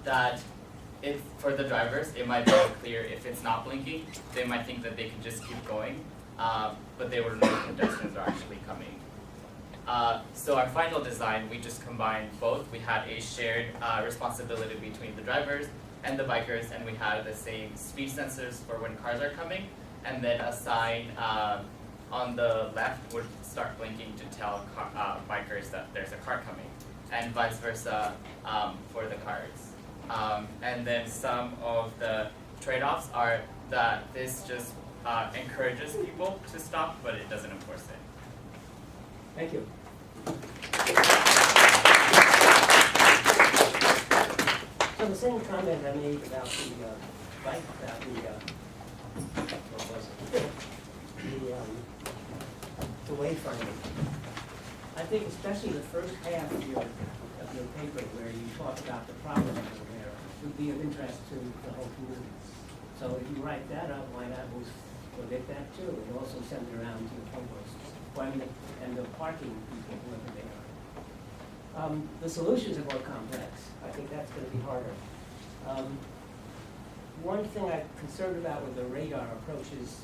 Speaker 3: that if for the drivers, it might be unclear if it's not blinking. They might think that they can just keep going, but they would know pedestrians are actually coming. So our final design, we just combined both. We had a shared responsibility between the drivers and the bikers, and we had the same speed sensors for when cars are coming, and then a sign on the left would start blinking to tell bikers that there's a car coming, and vice versa for the cars. And then some of the trade-offs are that this just encourages people to stop, but it doesn't enforce it.
Speaker 1: Thank you. So the same comment I made about the bike, about what was it? The wayfinding. I think especially the first half of your paper where you talk about the problems that are there would be of interest to the whole community. So if you write that up, why not we'll get that too, and also send it around to the provost and the parking people, whoever they are. The solutions are more complex. I think that's going to be harder. One thing I'm concerned about with the radar approach is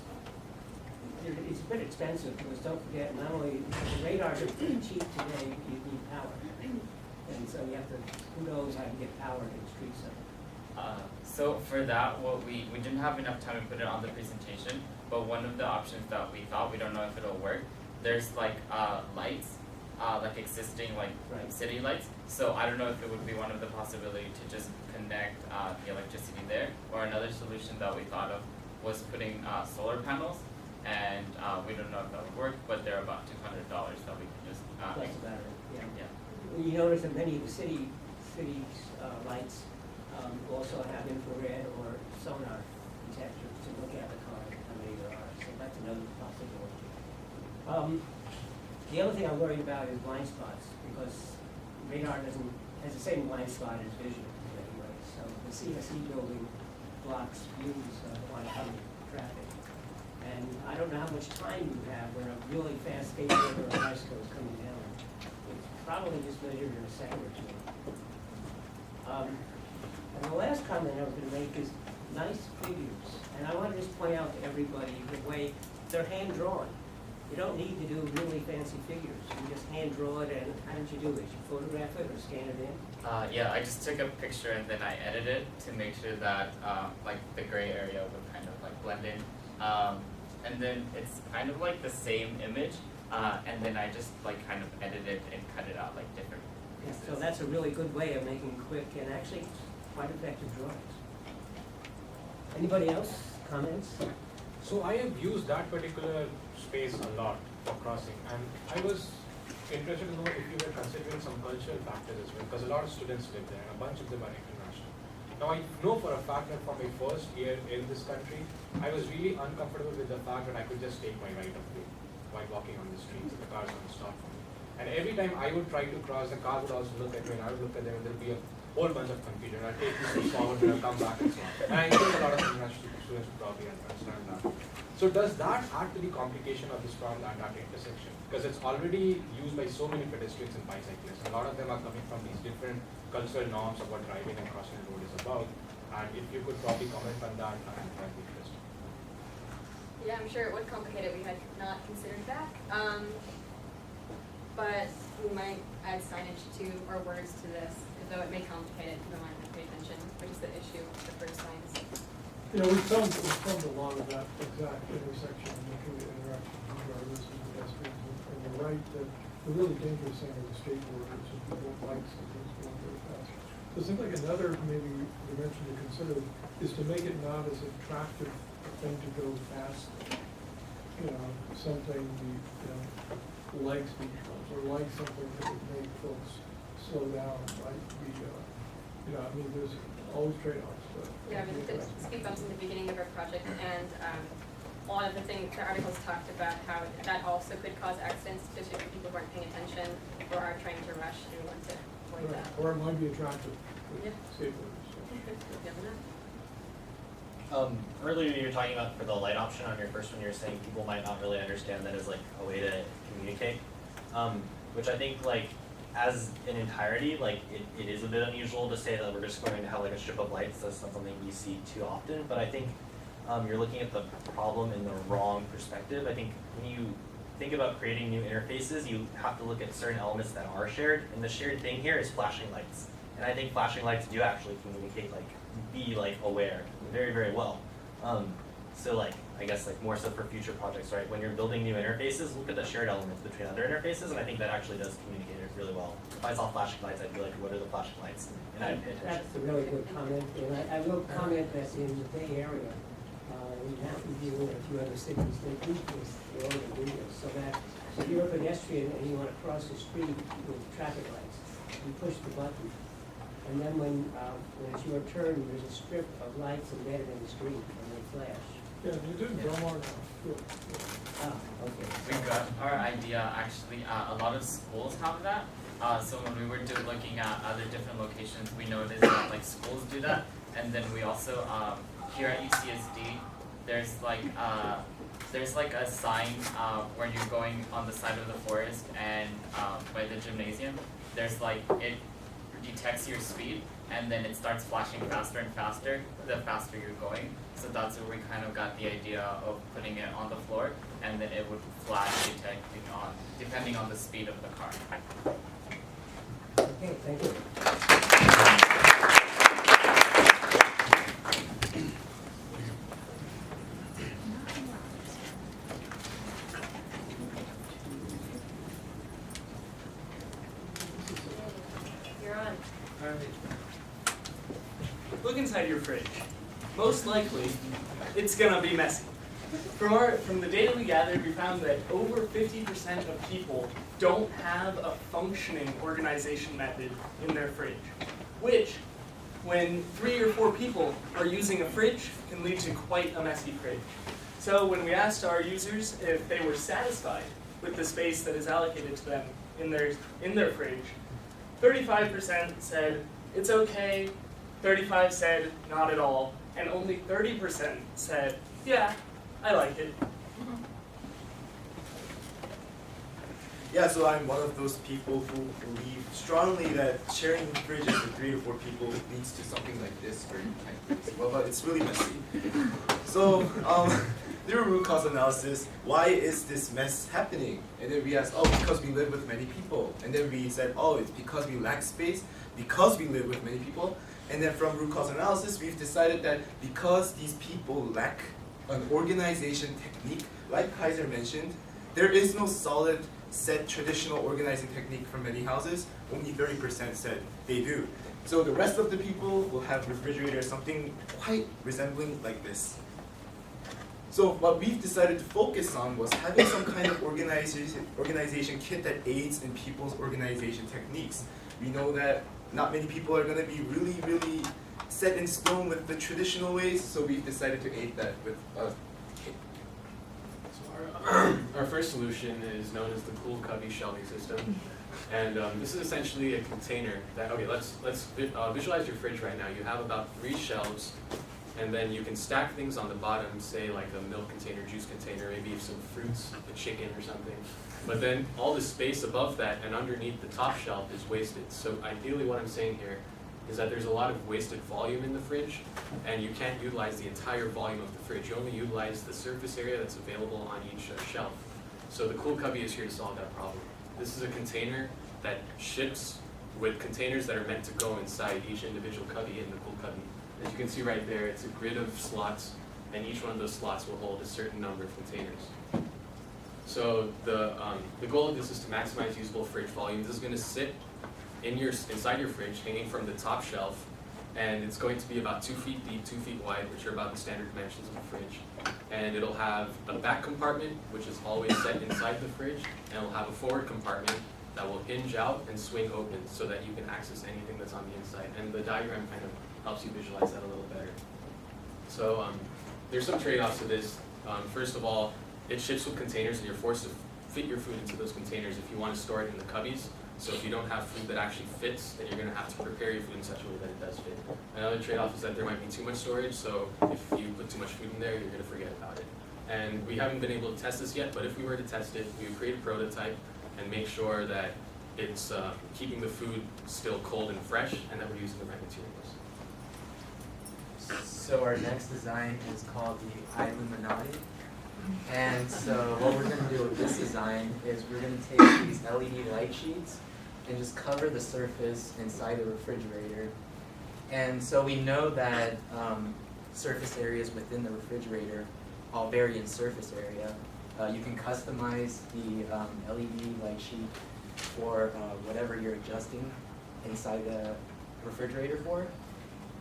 Speaker 1: it's a bit expensive because don't forget, not only the radars are pretty cheap today, you need power. And so you have to, who knows how to get power to the street center.
Speaker 3: So for that, we didn't have enough time to put it on the presentation, but one of the options that we thought, we don't know if it'll work, there's like lights, like existing city lights. So I don't know if it would be one of the possibility to just connect the electricity there, or another solution that we thought of was putting solar panels, and we don't know if that would work, but they're about $200 that we can just
Speaker 1: Plus the battery, yeah. You notice that many of the cities lights also have infrared or sonar detectors to look at the car and how many there are. So that's another possibility. The other thing I'm worried about is blind spots, because radar has the same blind spot as vision anyway. So the CSE building blocks views of oncoming traffic. And I don't know how much time you have when a really fast skateboarder or bicycle is coming down. It's probably just measured in a second or two. And the last comment I was going to make is nice figures. And I want to just point out to everybody the way they're hand-drawn. You don't need to do really fancy figures. You just hand-draw it, and how did you do it? You photograph it or scan it in?
Speaker 3: Yeah, I just took a picture and then I edited it to make sure that like the gray area would kind of like blend in. And then it's kind of like the same image, and then I just like kind of edited and cut it out like different pieces.
Speaker 1: So that's a really good way of making quick and actually quite effective drawings. Anybody else? Comments?
Speaker 10: So I have used that particular space a lot for crossing, and I was interested to know if you were considering some cultural factors as well, because a lot of students live there and a bunch of them are international. Now I know for a fact that from my first year in this country, I was really uncomfortable with the fact that I could just take my right of way while walking on the streets. The cars would stop for me. And every time I would try to cross, the car would also look at me and I would look at them and there would be a whole bunch of confusion. I'll take this step forward and I'll come back and so on. And I think a lot of international students would probably understand that. So does that add to the complication of this problem at that intersection? Because it's already used by so many pedestrians and bicyclists. A lot of them are coming from these different cultural norms of what driving and crossing the road is about. And if you could probably comment on that, that'd be interesting.
Speaker 6: Yeah, I'm sure it would complicate it. We had not considered that. But we might add signage to or words to this, though it may complicate it. We might not pay attention, which is the issue with the first signs.
Speaker 9: You know, we filmed a lot of that exact intersection, making the interaction between drivers and pedestrians. And you're right that the really dangerous thing are the skateboarders and people with bikes and things going very fast. So it seems like another maybe dimension to consider is to make it not as attractive a thing to go fast. You know, something like speed bumps or like something that would make folks slow down, like I mean, there's always trade-offs.
Speaker 6: Yeah, I mean, the speed bumps in the beginning of our project, and a lot of the articles talked about how that also could cause accidents, especially if people weren't paying attention or are trying to rush and want to avoid that.
Speaker 9: Or it might be attractive to
Speaker 6: Yeah.
Speaker 9: skateboarders.
Speaker 8: Earlier you were talking about for the light option on your first one, you were saying people might not really understand that as like a way to communicate, which I think like as an entirety, like it is a bit unusual to say that we're just going to have like a strip of lights. That's not something we see too often, but I think you're looking at the problem in the wrong perspective. I think when you think about creating new interfaces, you have to look at certain elements that are shared, and the shared thing here is flashing lights. And I think flashing lights do actually communicate, like, be like aware very, very well. So like, I guess like more so for future projects, right? When you're building new interfaces, look at the shared elements between other interfaces, and I think that actually does communicate it really well. If I saw flashing lights, I'd be like, what are the flashing lights? And I'd pay attention.
Speaker 1: That's a really good comment, and I will comment that in the Bay Area, in Mountain View and a few other cities, they do this, they already do this, so that if you're a pedestrian and you want to cross the street with traffic lights, you push the button, and then when it's your turn, there's a strip of lights embedded in the street, and they flash.
Speaker 9: Yeah, you do Belmar now. Sure.
Speaker 1: Ah, okay.
Speaker 3: We got our idea actually, a lot of schools have that. So when we were looking at other different locations, we noticed that like schools do that. And then we also, here at UCSD, there's like a sign where you're going on the side of the forest and by the gymnasium, there's like, it detects your speed and then it starts flashing faster and faster the faster you're going. So that's where we kind of got the idea of putting it on the floor, and then it would flash depending on the speed of the car.
Speaker 1: Okay, thank you.
Speaker 2: You're on.
Speaker 11: Look inside your fridge. Most likely, it's gonna be messy. From the data we gathered, we found that over 50% of people don't have a functioning organization method in their fridge, which, when 3 or 4 people are using a fridge, can lead to quite a messy fridge. So when we asked our users if they were satisfied with the space that is allocated to them in their fridge, 35% said it's okay, 35% said not at all, and only 30% said, yeah, I like it.
Speaker 16: Yeah, so I'm one of those people who believe strongly that sharing fridges with 3 to 4 people leads to something like this very kind. Well, but it's really messy. So, through root cause analysis, why is this mess happening? And then we asked, oh, because we live with many people. And then we said, oh, it's because we lack space, because we live with many people. And then from root cause analysis, we've decided that because these people lack an organization technique, like Kaiser mentioned, there is no solid set traditional organizing technique for many houses. Only 30% said they do. So the rest of the people will have refrigerators, something quite resembling like this. So what we've decided to focus on was having some kind of organization kit that aids in people's organization techniques. We know that not many people are going to be really set in stone with the traditional ways, so we've decided to aid that with a kit.
Speaker 7: So our first solution is known as the Cool Cubby shelving system. And this is essentially a container that, okay, let's visualize your fridge right now. You have about 3 shelves, and then you can stack things on the bottom, say like a milk container, juice container, maybe some fruits, a chicken or something. But then all the space above that and underneath the top shelf is wasted. So ideally what I'm saying here is that there's a lot of wasted volume in the fridge, and you can't utilize the entire volume of the fridge. You only utilize the surface area that's available on each shelf. So the Cool Cubby is here to solve that problem. This is a container that ships with containers that are meant to go inside each individual cubby in the Cool Cubby. As you can see right there, it's a grid of slots, and each one of those slots will hold a certain number of containers. So the goal of this is to maximize usable fridge volume. This is going to sit inside your fridge, hanging from the top shelf, and it's going to be about 2 feet deep, 2 feet wide, which are about the standard dimensions of a fridge. And it'll have a back compartment, which is always set inside the fridge, and it'll have a forward compartment that will hinge out and swing open so that you can access anything that's on the inside. And the diagram kind of helps you visualize that a little better. So there's some trade-offs to this. First of all, it ships with containers, and you're forced to fit your food into those containers if you want to store it in the cubbies. So if you don't have food that actually fits, then you're going to have to prepare your food in such a way that it does fit. Another trade-off is that there might be too much storage, so if you put too much food in there, you're going to forget about it. And we haven't been able to test this yet, but if we were to test it, we would create a prototype and make sure that it's keeping the food still cold and fresh, and that we're using the right materials.
Speaker 12: So our next design is called the Illuminati. And so what we're going to do with this design is we're going to take these LED light sheets and just cover the surface inside the refrigerator. And so we know that surface areas within the refrigerator all vary in surface area. You can customize the LED light sheet for whatever you're adjusting inside the refrigerator for.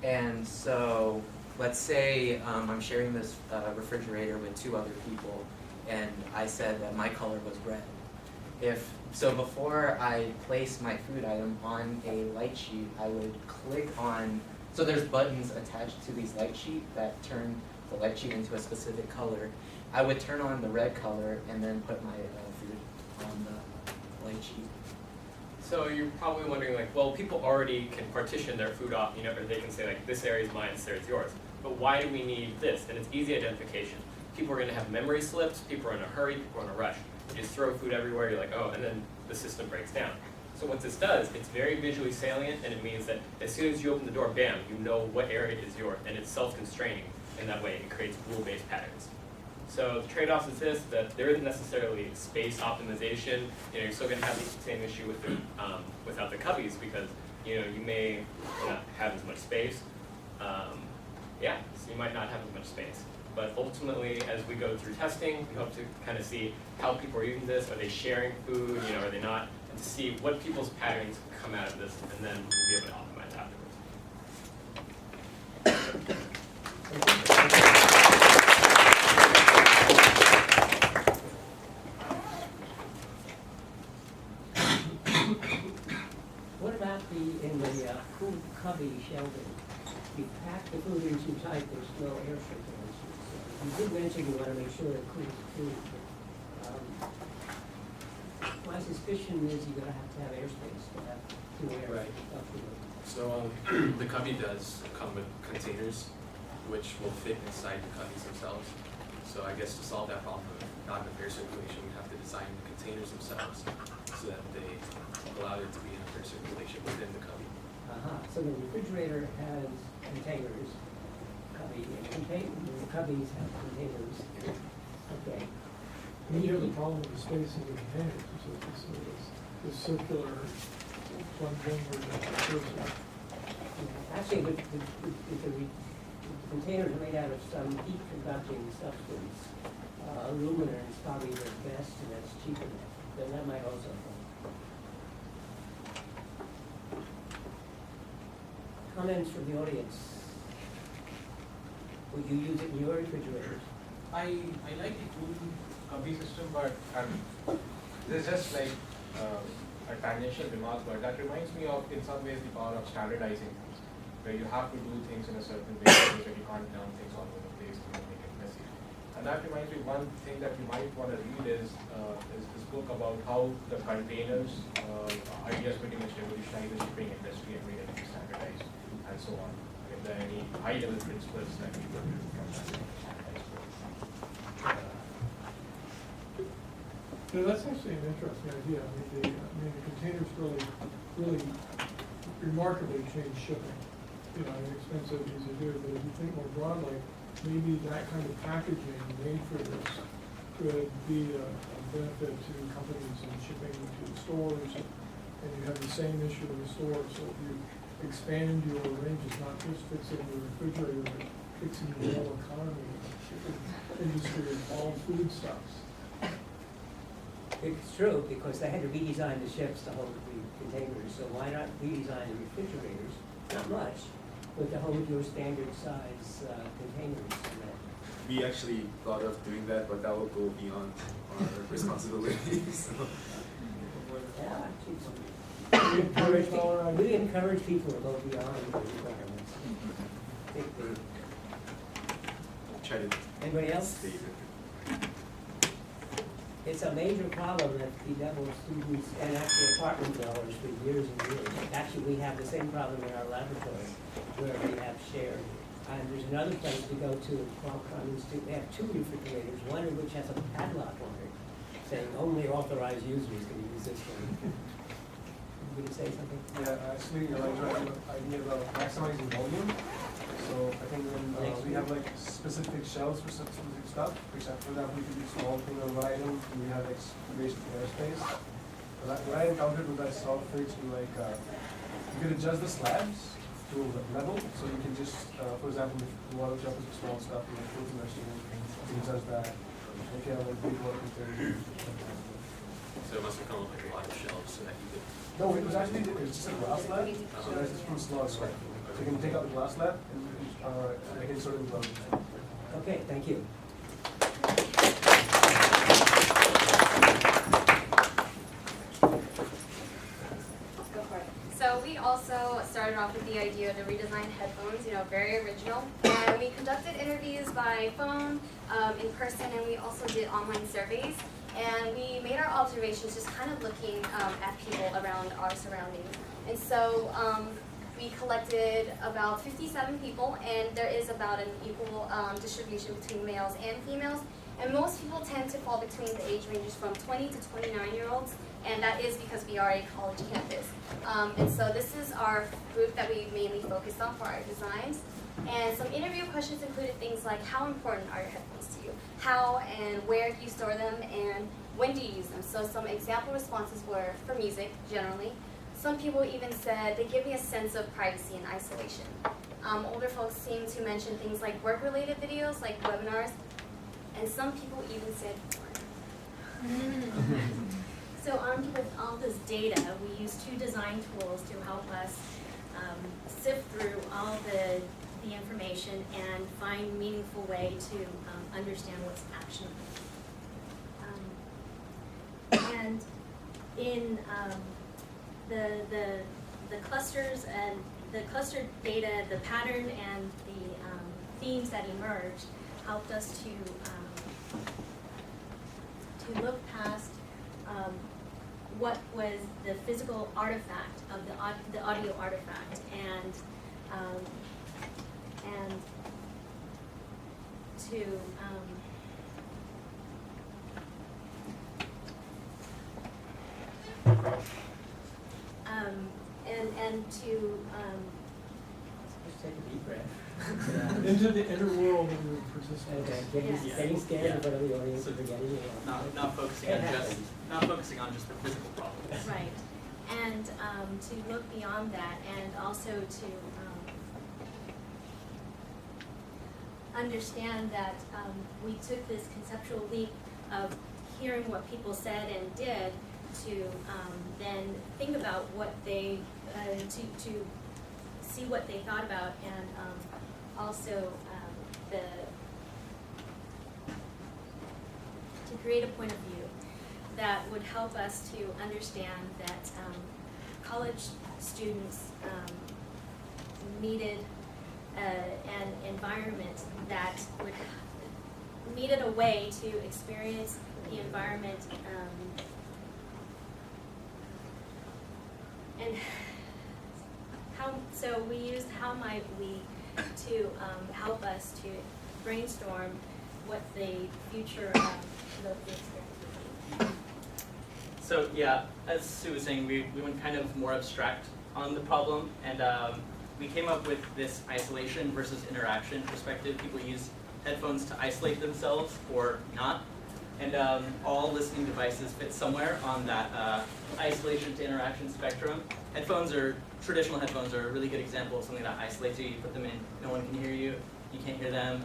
Speaker 12: And so let's say I'm sharing this refrigerator with 2 other people, and I said that my color was red. So before I place my food item on a light sheet, I would click on, so there's buttons attached to these light sheet that turn the light sheet into a specific color. I would turn on the red color and then put my food on the light sheet.
Speaker 13: So you're probably wondering, like, well, people already can partition their food off, or they can say, like, this area is mine, this area is yours. But why do we need this? And it's easy identification. People are going to have memory slips, people are in a hurry, people are in a rush. You just throw food everywhere, you're like, oh, and then the system breaks down. So what this does, it's very visually salient, and it means that as soon as you open the door, bam, you know what area is yours, and it's self-constraining in that way. It creates rule-based patterns. So the trade-off is this, that there isn't necessarily space optimization. You're still going to have the same issue with the, without the cubbies, because you may not have as much space. So you might not have as much space. But ultimately, as we go through testing, we hope to kind of see how people are using this. Are they sharing food? Are they not? And to see what people's patterns come out of this, and then we'll be able to optimize afterwards.
Speaker 1: What about in the Cool Cubby shelving? You pack the food in too tight, there's no air circulation. So you did mention you want to make sure it cools the food. But, my suspicion is you're going to have airspace to have 2 air.
Speaker 7: Right. So the cubby does come with containers, which will fit inside the cubbies themselves. So I guess to solve that problem of not enough air circulation, we have to design the containers themselves so that they allow there to be enough air circulation within the cubby.
Speaker 1: So the refrigerator has containers, the cubbies have containers. Okay.
Speaker 9: And you have the problem with the space in the containers, so this circular one thing where the
Speaker 1: Actually, if the containers are made out of some heat-conducting substance, aluminum is probably the best, and that's cheap enough. Then that might also help. comments from the audience? Would you use it in your refrigerators?
Speaker 10: I like the cool cubby system, but there's just like a tangential remark, but that reminds me of, in some ways, the power of standardizing things, where you have to do things in a certain way, so that you can't dump things all over the place to make it messy. And that reminds me, one thing that you might want to read is this book about how the containers ideas pretty much revolutionized the shipping industry and made everything standardized and so on. If there are any high-level principles that we could do from that.
Speaker 9: No, that's actually an interesting idea. I mean, the containers really remarkably changed shipping. You know, inexpensive, easy to do, but if you think more broadly, maybe that kind of packaging made for this could be a benefit to companies in shipping to the stores, and you have the same issue in the store. So if you expand your ranges, not just fixing the refrigerator, but fixing the whole economy, shipping industry, all foodstuffs.
Speaker 1: It's true, because they had to redesign the ships to hold the containers, so why not redesign the refrigerators? Not much, but to hold your standard size containers.
Speaker 16: We actually thought of doing that, but that will go beyond our responsibilities.
Speaker 1: Yeah, we encourage people to go beyond the requirements.
Speaker 16: Try to.
Speaker 1: Anybody else? It's a major problem that bedevils students and actually apartment dwellers for years and years. Actually, we have the same problem in our laboratory where we have shared. And there's another place we go to in Qualcomm Institute. They have 2 refrigerators, one of which has a padlock on it, saying only authorized users can use this one. You going to say something?
Speaker 5: Yeah, actually, I like the idea about maximizing volume. So I think when we have like specific shelves for specific stuff, for example, we can do small thing on one item, and we have like basic airspace. But what I encountered with that small fridge, like you could adjust the slabs to a level, so you can just, for example, if the water shelf is small stuff, you know, fruits and vegetables, you can adjust that. If you have like big water containers.
Speaker 7: So it must have come with like a lot of shelves so that you could.
Speaker 5: No, it was actually just a glass slab, so that's just from small slab. So you can take out the glass slab and make it sort of
Speaker 1: Okay, thank you.
Speaker 2: Go for it. So we also started off with the idea to redesign headphones, very original. And we conducted interviews by phone, in person, and we also did online surveys. And we made our observations just kind of looking at people around our surroundings. And so we collected about 57 people, and there is about an equal distribution between males and females. And most people tend to fall between the age ranges from 20 to 29-year-olds, and that is because we are a college campus. And so this is our group that we mainly focused on for our designs. And some interview questions included things like, how important are your headphones to you? How and where do you store them, and when do you use them? So some example responses were for music, generally. Some people even said they give me a sense of privacy and isolation. Older folks seem to mention things like work-related videos, like webinars, and some people even said porn.
Speaker 14: So armed with all this data, we use 2 design tools to help us sift through all the information and find a meaningful way to understand what's actionable. And in the clusters and the clustered data, the pattern and the themes that emerged helped us to look past what was the physical artifact of the audio artifact, and to
Speaker 1: Just take a deep breath.
Speaker 9: Into the inner world of the participants.
Speaker 1: Okay, getting scared of whatever the audience is forgetting.
Speaker 13: Not focusing on just the physical problems.
Speaker 14: right, and to look beyond that, and also to understand that we took this conceptual leap of hearing what people said and did to then think about what they to see what they thought about, and also to create a point of view that would help us to understand that college students needed an environment that would needed a way to experience the environment and so we used how might we to help us to brainstorm what the future of the experience would be.
Speaker 8: So yeah, as Sue was saying, we went kind of more abstract on the problem, and we came up with this isolation versus interaction perspective. People use headphones to isolate themselves or not, and all listening devices fit somewhere on that isolation to interaction spectrum. Traditional headphones are a really good example of something that isolates you. You put them in, no one can hear you, you can't hear them.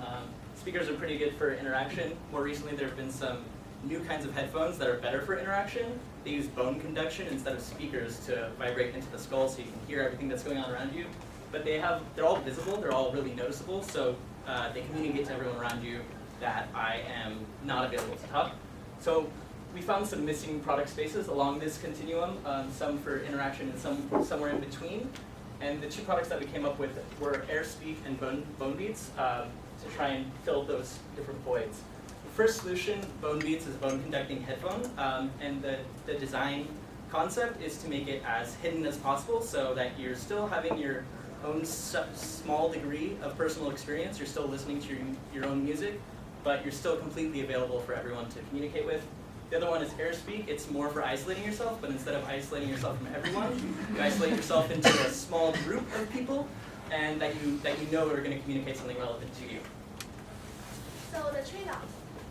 Speaker 8: Speakers are pretty good for interaction. More recently, there have been some new kinds of headphones that are better for interaction. They use bone conduction instead of speakers to vibrate into the skull so you can hear everything that's going on around you. But they're all visible, they're all really noticeable, so they communicate to everyone around you that I am not available to talk. So we found some missing product spaces along this continuum, some for interaction and some somewhere in between. And the two products that we came up with were AirSpeak and Bone Beats to try and fill those different voids. The first solution, Bone Beats, is a bone conducting headphone, and the design concept is to make it as hidden as possible so that you're still having your own small degree of personal experience. You're still listening to your own music, but you're still completely available for everyone to communicate with. The other one is AirSpeak. It's more for isolating yourself, but instead of isolating yourself from everyone, you isolate yourself into a small group of people, and that you know are going to communicate something relevant to you.
Speaker 18: So the trade-off.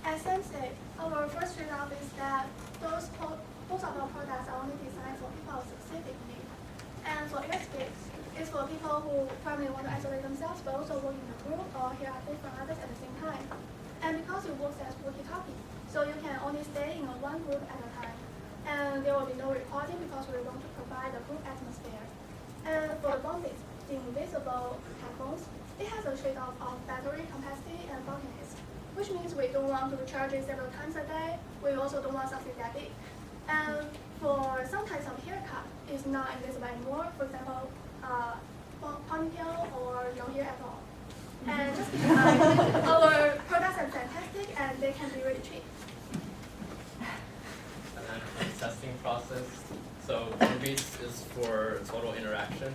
Speaker 18: As Sam said, our first trade-off is that both of our products are only designed for people with specific needs. And for AirSpeak, it's for people who primarily want to isolate themselves, but also work in a group or hear updates from others at the same time. And because it works as walkie-talkie, so you can only stay in one group at a time. And there will be no recording because we want to provide a group atmosphere. And for the Bone Beats, the invisible headphones, it has a trade-off of battery capacity and bulkiness, which means we don't want to recharge it several times a day. We also don't want something that big. And for some types of haircut, it's not invisible anymore. For example, ponytail or no hair at all. And just because our products are fantastic and they can be really cheap.
Speaker 13: And then the testing process. So Bone Beats is for total interaction.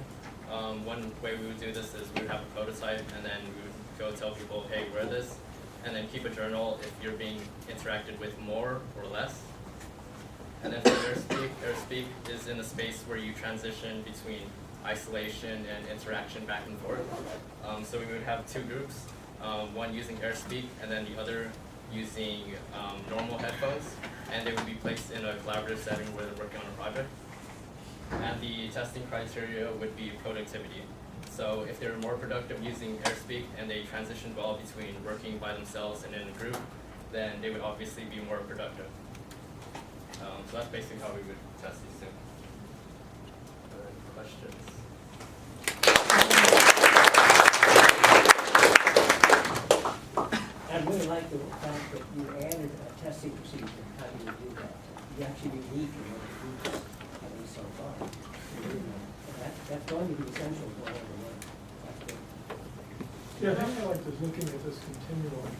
Speaker 13: One way we would do this is we would have a prototype and then we would go tell people, hey, wear this, and then keep a journal if you're being interacted with more or less. And then for AirSpeak is in the space where you transition between isolation and interaction back and forth. So we would have two groups, one using AirSpeak and then the other using normal headphones, and they would be placed in a collaborative setting where they're working on a project. And the testing criteria would be productivity. So if they're more productive using AirSpeak and they transitioned well between working by themselves and in a group, then they would obviously be more productive. So that's basically how we would test these two. Questions?
Speaker 1: I really like the fact that you added a testing procedure. How do you do that? You actually unique in what you do, at least so far. That's going to be essential for all the work. That's good.
Speaker 9: Yeah, I think I like this, looking at this continuum,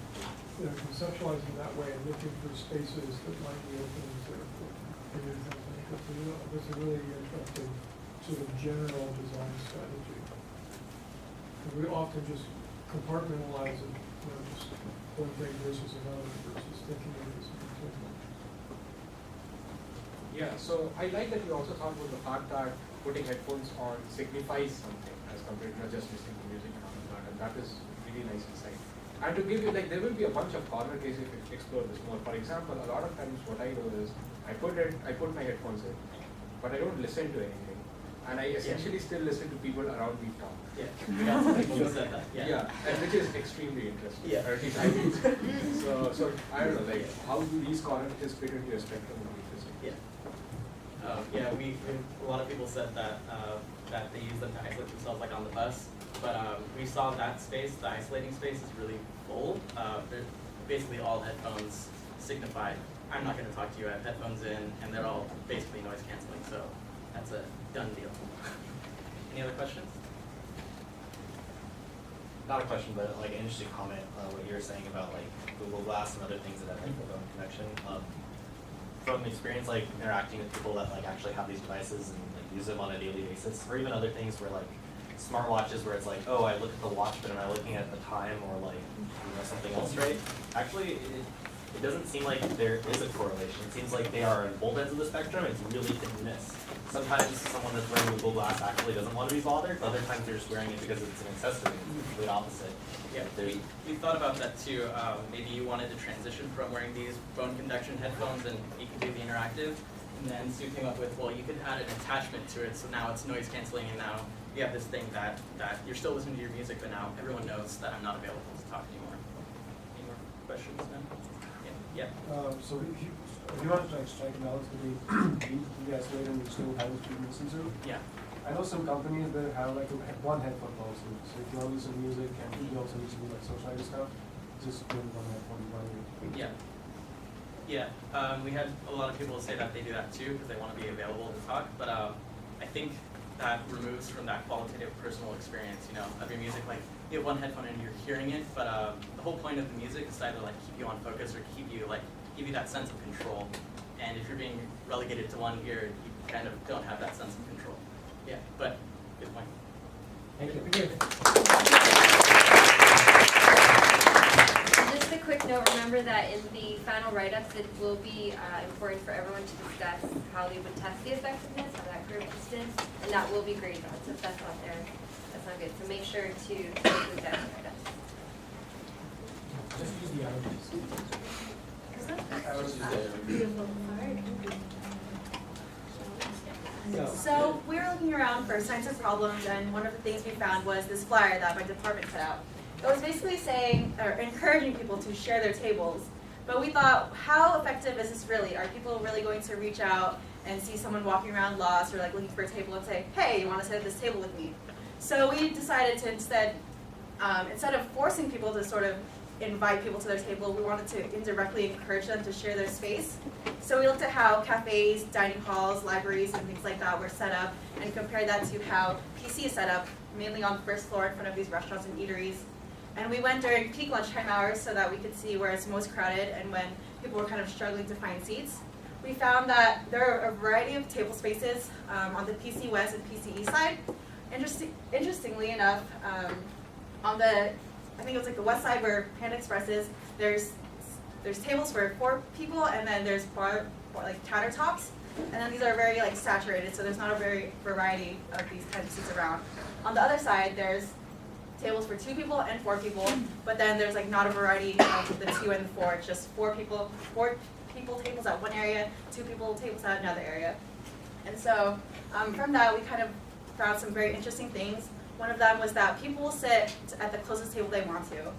Speaker 9: conceptualizing that way and looking for spaces that might be openings that are for that's a really interesting sort of general design strategy. We often just compartmentalize it, just one thing versus another versus thinking of it as a continuum.
Speaker 10: Yeah, so I like that you also thought about the fact that putting headphones on signifies something as compared to not just listening to music and all of that, and that is really nice insight. And to give you, there will be a bunch of corner cases if you explore this more. For example, a lot of times what I do is, I put my headphones in, but I don't listen to anything. And I essentially still listen to people around me talk.
Speaker 8: Yeah, people said that.
Speaker 10: Yeah, and which is extremely interesting.
Speaker 8: Yeah.
Speaker 10: Or at least I think so. So I don't know, how do these corner cases fit into your spectrum of music?
Speaker 8: Yeah. Yeah, a lot of people said that that they use them to isolate themselves, like on the bus. But we saw that space, the isolating space, is really full. They're basically all headphones signify, I'm not going to talk to you. I have headphones in, and they're all basically noise canceling. So that's a done deal. Any other questions? Not a question, but like an interesting comment. What you were saying about like Google Glass and other things that have headphone connection. From experience, like interacting with people that like actually have these devices and like use them on a daily basis, or even other things where like smartwatches, where it's like, oh, I look at the watch, but am I looking at the time or like something else, right? Actually, it doesn't seem like there is a correlation. It seems like they are on both ends of the spectrum. It's really hit and miss. Sometimes someone that's wearing Google Glass actually doesn't want to be bothered. Other times they're just wearing it because it's an accessory. It's the complete opposite.
Speaker 11: Yeah, we thought about that too. Maybe you wanted to transition from wearing these bone conduction headphones and you can do the interactive. And then Sue came up with, well, you could add an attachment to it, so now it's noise canceling, and now you have this thing that you're still listening to your music, but now everyone knows that I'm not available to talk anymore. Any more questions then? Yeah.
Speaker 5: So if you want to like strike a balance between the isolate and still have it to listen to.
Speaker 11: Yeah.
Speaker 5: I know some companies that have like one headphone policy. So if you want to listen to music and you also need to do like socializing stuff, just put one headphone in one ear.
Speaker 11: Yeah. Yeah. We had a lot of people say that they do that too because they want to be available to talk. But I think that removes from that qualitative personal experience, you know, of your music. Like you have one headphone and you're hearing it, but the whole point of the music is to either like keep you on focus or keep you like give you that sense of control. And if you're being relegated to one ear, you kind of don't have that sense of control. Yeah, but good point.
Speaker 5: Thank you.
Speaker 2: Just a quick note, remember that in the final write-ups, it will be important for everyone to discuss how they would test the effectiveness of that group distance, and that will be graded on. So if that's not there, that's not good. So make sure to include that in the write-ups.
Speaker 5: Just use the
Speaker 19: So we were looking around for signs of problems, and one of the things we found was this flyer that my department put out. It was basically saying, or encouraging people to share their tables. But we thought, how effective is this really? Are people really going to reach out and see someone walking around lost or like looking for a table and say, hey, you want to sit at this table with me? So we decided to instead of forcing people to sort of invite people to their table, we wanted to indirectly encourage them to share their space. So we looked at how cafes, dining halls, libraries, and things like that were set up and compared that to how PC is set up, mainly on the first floor in front of these restaurants and eateries. And we went during peak lunchtime hours so that we could see where it's most crowded and when people were kind of struggling to find seats. We found that there are a variety of table spaces on the PC West and PC East side. Interestingly enough, on the I think it was like the west side where Panda Express is, there's tables for 4 people, and then there's like countertops, and then these are very like saturated, so there's not a very variety of these kinds of seats around. On the other side, there's tables for 2 people and 4 people, but then there's like not a variety of the 2 and the 4. It's just 4 people tables at one area, 2 people tables at another area. And so from that, we kind of found some very interesting things. One of them was that people will sit at the closest table they want to.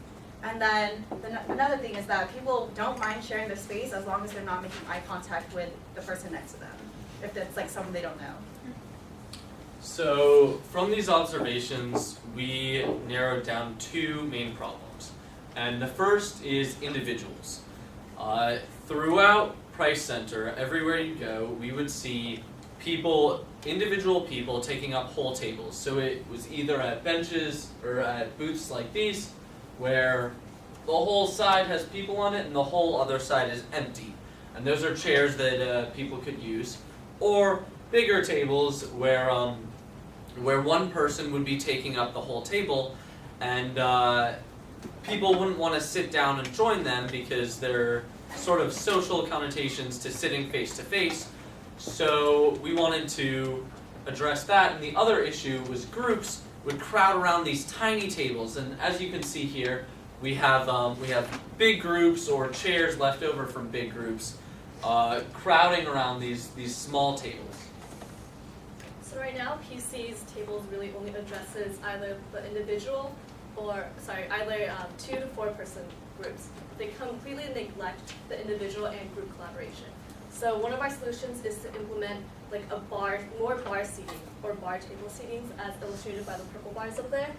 Speaker 19: And then another thing is that people don't mind sharing their space as long as they're not making eye contact with the person next to them, if it's like someone they don't know.
Speaker 20: So from these observations, we narrowed down 2 main problems. And the first is individuals. Throughout Price Center, everywhere you go, we would see individual people taking up whole tables. So it was either at benches or at booths like these, where the whole side has people on it and the whole other side is empty. And those are chairs that people could use. Or bigger tables where one person would be taking up the whole table, and people wouldn't want to sit down and join them because they're sort of social connotations to sitting face to face. So we wanted to address that, and the other issue was groups would crowd around these tiny tables, and as you can see here, we have big groups or chairs left over from big groups crowding around these small tables.
Speaker 6: So right now, PC's tables really only addresses either the individual either 2 to 4 person groups. They completely neglect the individual and group collaboration. So one of our solutions is to implement like more bar seating or bar table seatings as illustrated by the purple bars up there.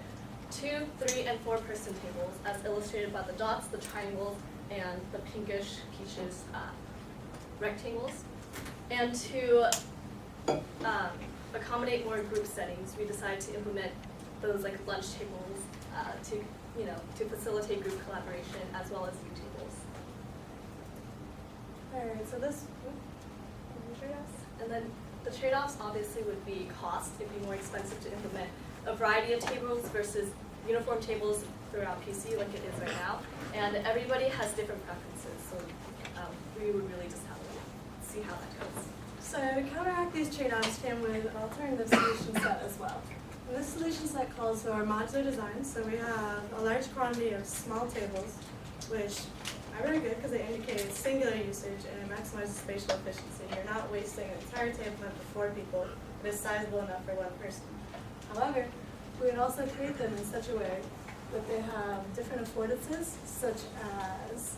Speaker 6: 2, 3, and 4 person tables as illustrated by the dots, the triangles, and the pinkish peaches rectangles. And to accommodate more group settings, we decided to implement those like lunch tables to facilitate group collaboration as well as U tables. Alright, so this trade-offs. And then the trade-offs obviously would be cost. It'd be more expensive to implement a variety of tables versus uniform tables throughout PC like it is right now. And everybody has different preferences, so we would really just have to see how that goes.
Speaker 21: So to counteract these trade-offs came with an alternative solution set as well. And this solution set calls for modular design, so we have a large quantity of small tables, which are very good because they indicate singular usage and it maximizes spatial efficiency. You're not wasting an entire table meant for 4 people. It is sizable enough for 1 person. However, we would also create them in such a way that they have different affordances, such as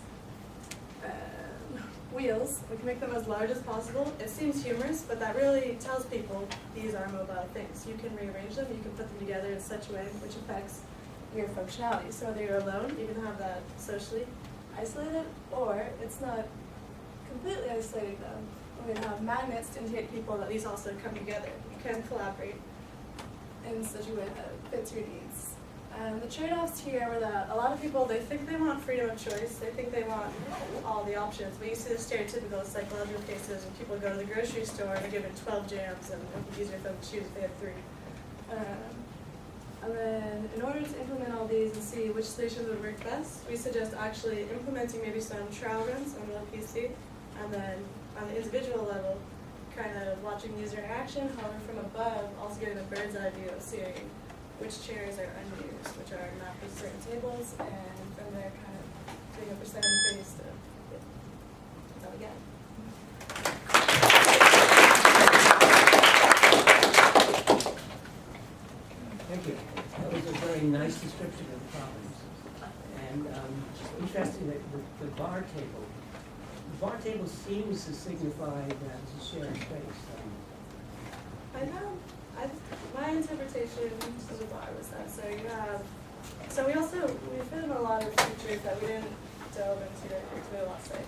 Speaker 21: wheels. We can make them as large as possible. It seems humorous, but that really tells people these are mobile things. You can rearrange them, you can put them together in such a way which affects your functionality. So whether you're alone, you can have that socially isolated, or it's not completely isolating them. We're going to have magnets to indicate people that these also come together. You can collaborate in such a way that fits your needs. And the trade-offs here were that a lot of people, they think they want freedom of choice, they think they want all the options. We see the stereotypical psychological cases when people go to the grocery store and are given 12 jams and it's easier for them to choose if they have 3. And then in order to implement all these and see which solutions would work best, we suggest actually implementing maybe some trial runs on the PC, and then on the individual level, kind of watching user interaction, however from above, also getting a bird's eye view of seeing which chairs are unused, which are mapped to certain tables, and from there kind of doing a percentage based that's how we get.
Speaker 1: Thank you. That was a very nice description of the problems. And interesting that the bar table. The bar table seems to signify that it's a shared space.
Speaker 21: I know. My interpretation of the bar was that. So you have. So we fit in a lot of features that we didn't delve into last night.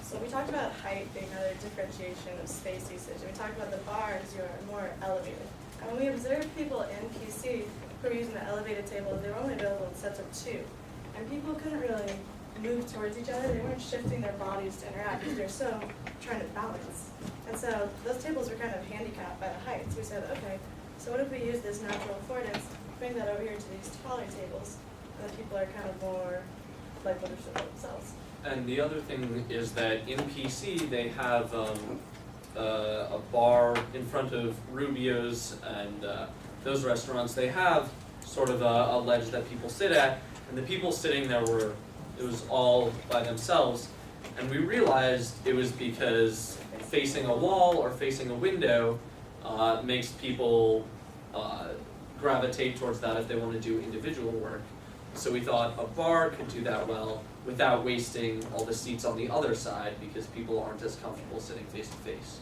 Speaker 21: So we talked about height being another differentiation of space usage. And we talked about the bars, you're more elevated. And when we observed people in PC who were using the elevated tables, they were only available in sets of 2. And people couldn't really move towards each other. They weren't shifting their bodies to interact because they're so trying to balance. And so those tables were kind of handicapped by the height. So we said, okay, so what if we use this natural affordance, bring that over here to these taller tables, and then people are kind of more like what they're themselves.
Speaker 20: And the other thing is that in PC they have a bar in front of Rubio's and those restaurants. They have sort of a ledge that people sit at, and the people sitting there it was all by themselves. And we realized it was because facing a wall or facing a window makes people gravitate towards that if they want to do individual work. So we thought a bar could do that well without wasting all the seats on the other side because people aren't as comfortable sitting face to face.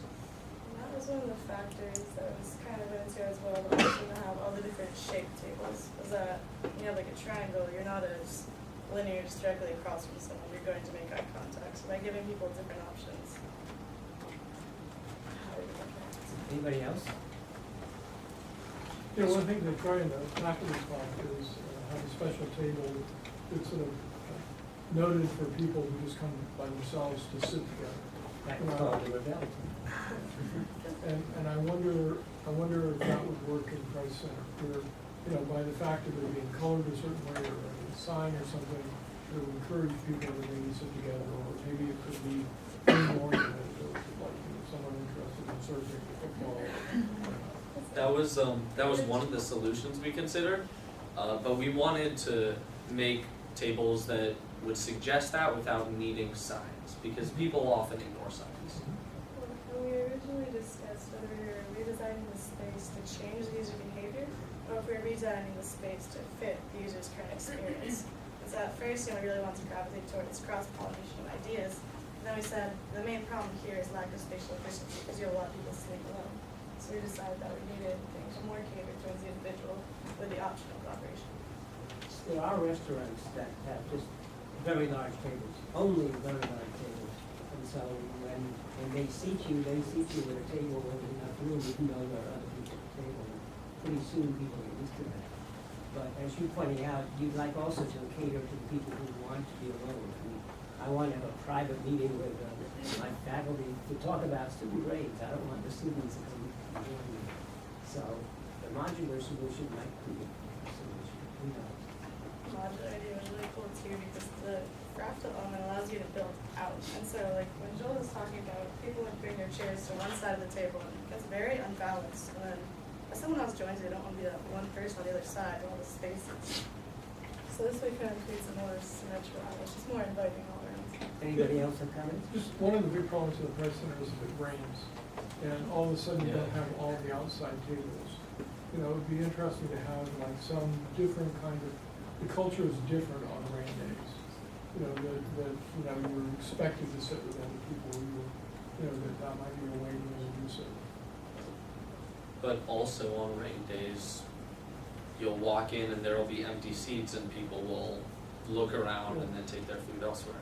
Speaker 21: That was one of the factors that was kind of into as well, but also to have all the different shaped tables. Was that you have like a triangle, you're not as linear just directly across from someone, you're going to make eye contact. So by giving people different options.
Speaker 1: Anybody else?
Speaker 9: Yeah, one thing they try in the faculty talk is have a special table that's sort of noted for people who just come by themselves to sit together.
Speaker 1: That's called the rebellion.
Speaker 9: And I wonder if that would work in Price Center, where, by the fact of it being colored a certain way or a sign or something, it would encourage people to maybe sit together, or maybe it could be more than like someone interested in surfing or football.
Speaker 20: That was one of the solutions we considered, but we wanted to make tables that would suggest that without needing signs, because people often ignore signs.
Speaker 21: When we originally discussed whether we were redesigning the space to change the user behavior, or if we were redesigning the space to fit the user's current experience. Because at first, we really want to gravitate towards cross-pollination of ideas. And then we said the main problem here is lack of spatial efficiency because you have a lot of people sitting alone. So we decided that we needed things more catered towards the individual with the option of operation.
Speaker 1: There are restaurants that have just very large tables, only very large tables. And so when they seat you with a table with enough room, even though there are other people at the table. And pretty soon people get used to that. But as you pointed out, you'd like also to cater to the people who want to be alone. I want to have a private meeting with my faculty to talk about student grades. I don't want the students to come join me. So the modular solution might be a solution. Who knows?
Speaker 21: Modular idea was really cool too because the craft element allows you to build out. And so like when Joel was talking about people would bring their chairs to one side of the table and it gets very unbalanced. And then if someone else joins you, they don't want to be that one person on the other side of all the spaces. So this way kind of creates a more symmetrical, it's just more inviting all around.
Speaker 1: Anybody else have comments?
Speaker 9: Just one of the big problems with the Press Center is if it rains, and all of a sudden you don't have all the outside tables. You know, it would be interesting to have like some different kind of, the culture is different on rain days. You know, that you know, you're expected to sit with other people, you know, that might be a way to introduce it.
Speaker 20: But also on rain days, you'll walk in and there will be empty seats and people will look around and then take their food elsewhere.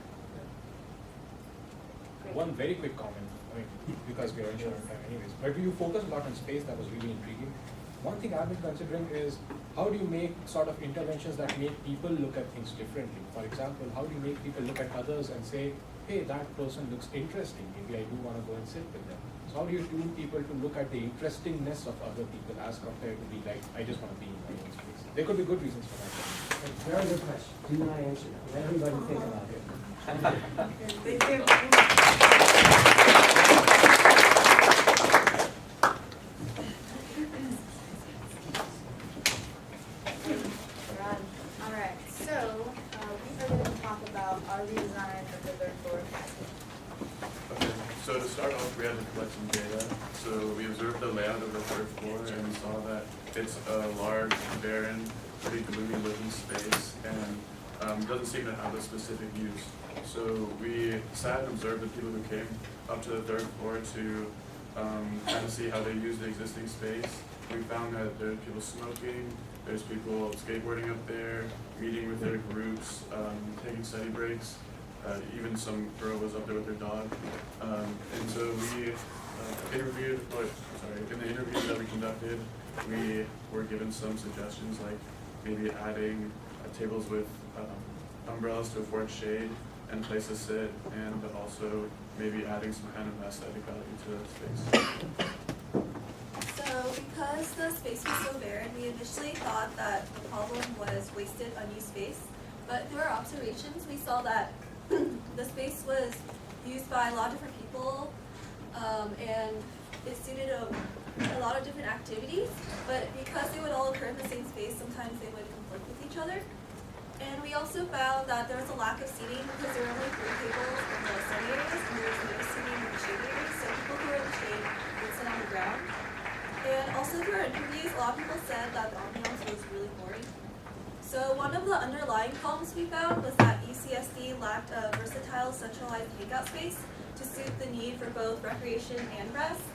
Speaker 10: One very quick comment, I mean, because we are unsure on time anyways, but you focused a lot on space, that was really intriguing. One thing I've been considering is how do you make sort of interventions that make people look at things differently? For example, how do you make people look at others and say, hey, that person looks interesting, maybe I do want to go and sit with them. So how do you tune people to look at the interestingness of other people as compared to be like, I just want to be in my own space? There could be good reasons for that.
Speaker 1: Very good question. Do not answer that. Let everybody think about it.
Speaker 21: Thank you.
Speaker 15: Alright, so we are going to talk about our redesign of the third floor.
Speaker 22: Okay, so to start off, we had to collect some data. So we observed the layout of the third floor and we saw that it's a large, barren, pretty gloomy looking space and doesn't seem to have a specific use. So we sat and observed the people who came up to the third floor to kind of see how they use the existing space. We found that there's people smoking, there's people skateboarding up there, meeting with their groups, taking study breaks. Even some girl was up there with her dog. And so we interviewed, in the interview that we conducted, we were given some suggestions like maybe adding tables with umbrellas to afford shade and place to sit, and also maybe adding some kind of aesthetic value to the space.
Speaker 23: So because the space was so barren, we initially thought that the problem was wasted unused space, but through our observations we saw that the space was used by a lot of different people and it suited a lot of different activities, but because they would all occur in the same space, sometimes they would conflict with each other. And we also found that there was a lack of seating because there were only 3 tables in the study areas and there was no seating in the shade areas, so people who were in the shade would sit on the ground. And also through our interviews, a lot of people said that the ambiance was really boring. So one of the underlying problems we found was that ECSD lacked a versatile centralized hangout space to suit the need for both recreation and rest.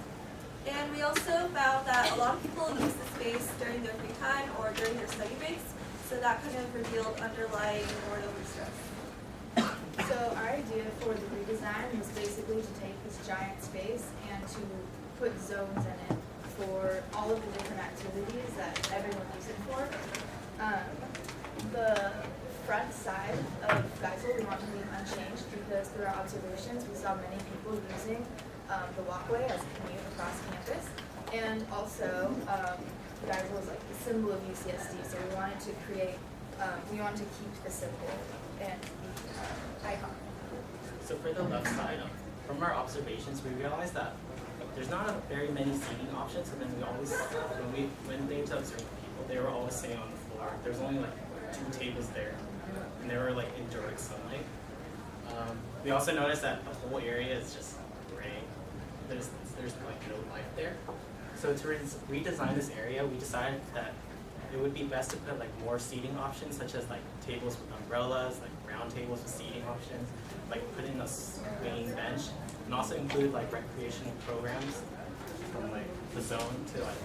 Speaker 23: And we also found that a lot of people use the space during their free time or during their study breaks, so that kind of revealed underlying boredom and stress.
Speaker 15: So our idea for the redesign was basically to take this giant space and to put zones in it for all of the different activities that everyone uses it for. The front side of Geisel we want to leave unchanged because through our observations we saw many people using the walkway as a commute across campus. And also Geisel is like the symbol of UCSD, so we wanted to create, we wanted to keep the symbol and the icon.
Speaker 8: So for the left side, from our observations, we realized that there's not very many seating options, and then we always, when they to observe people, they were always sitting on the floor. There's only like 2 tables there, and they were like in direct sunlight. We also noticed that the whole area is just gray. There's like no life there. So to redesign this area, we decided that it would be best to put like more seating options, such as like tables with umbrellas, like
Speaker 3: round tables with seating options, like put in a swinging bench, and also include like recreational programs from like the zone to like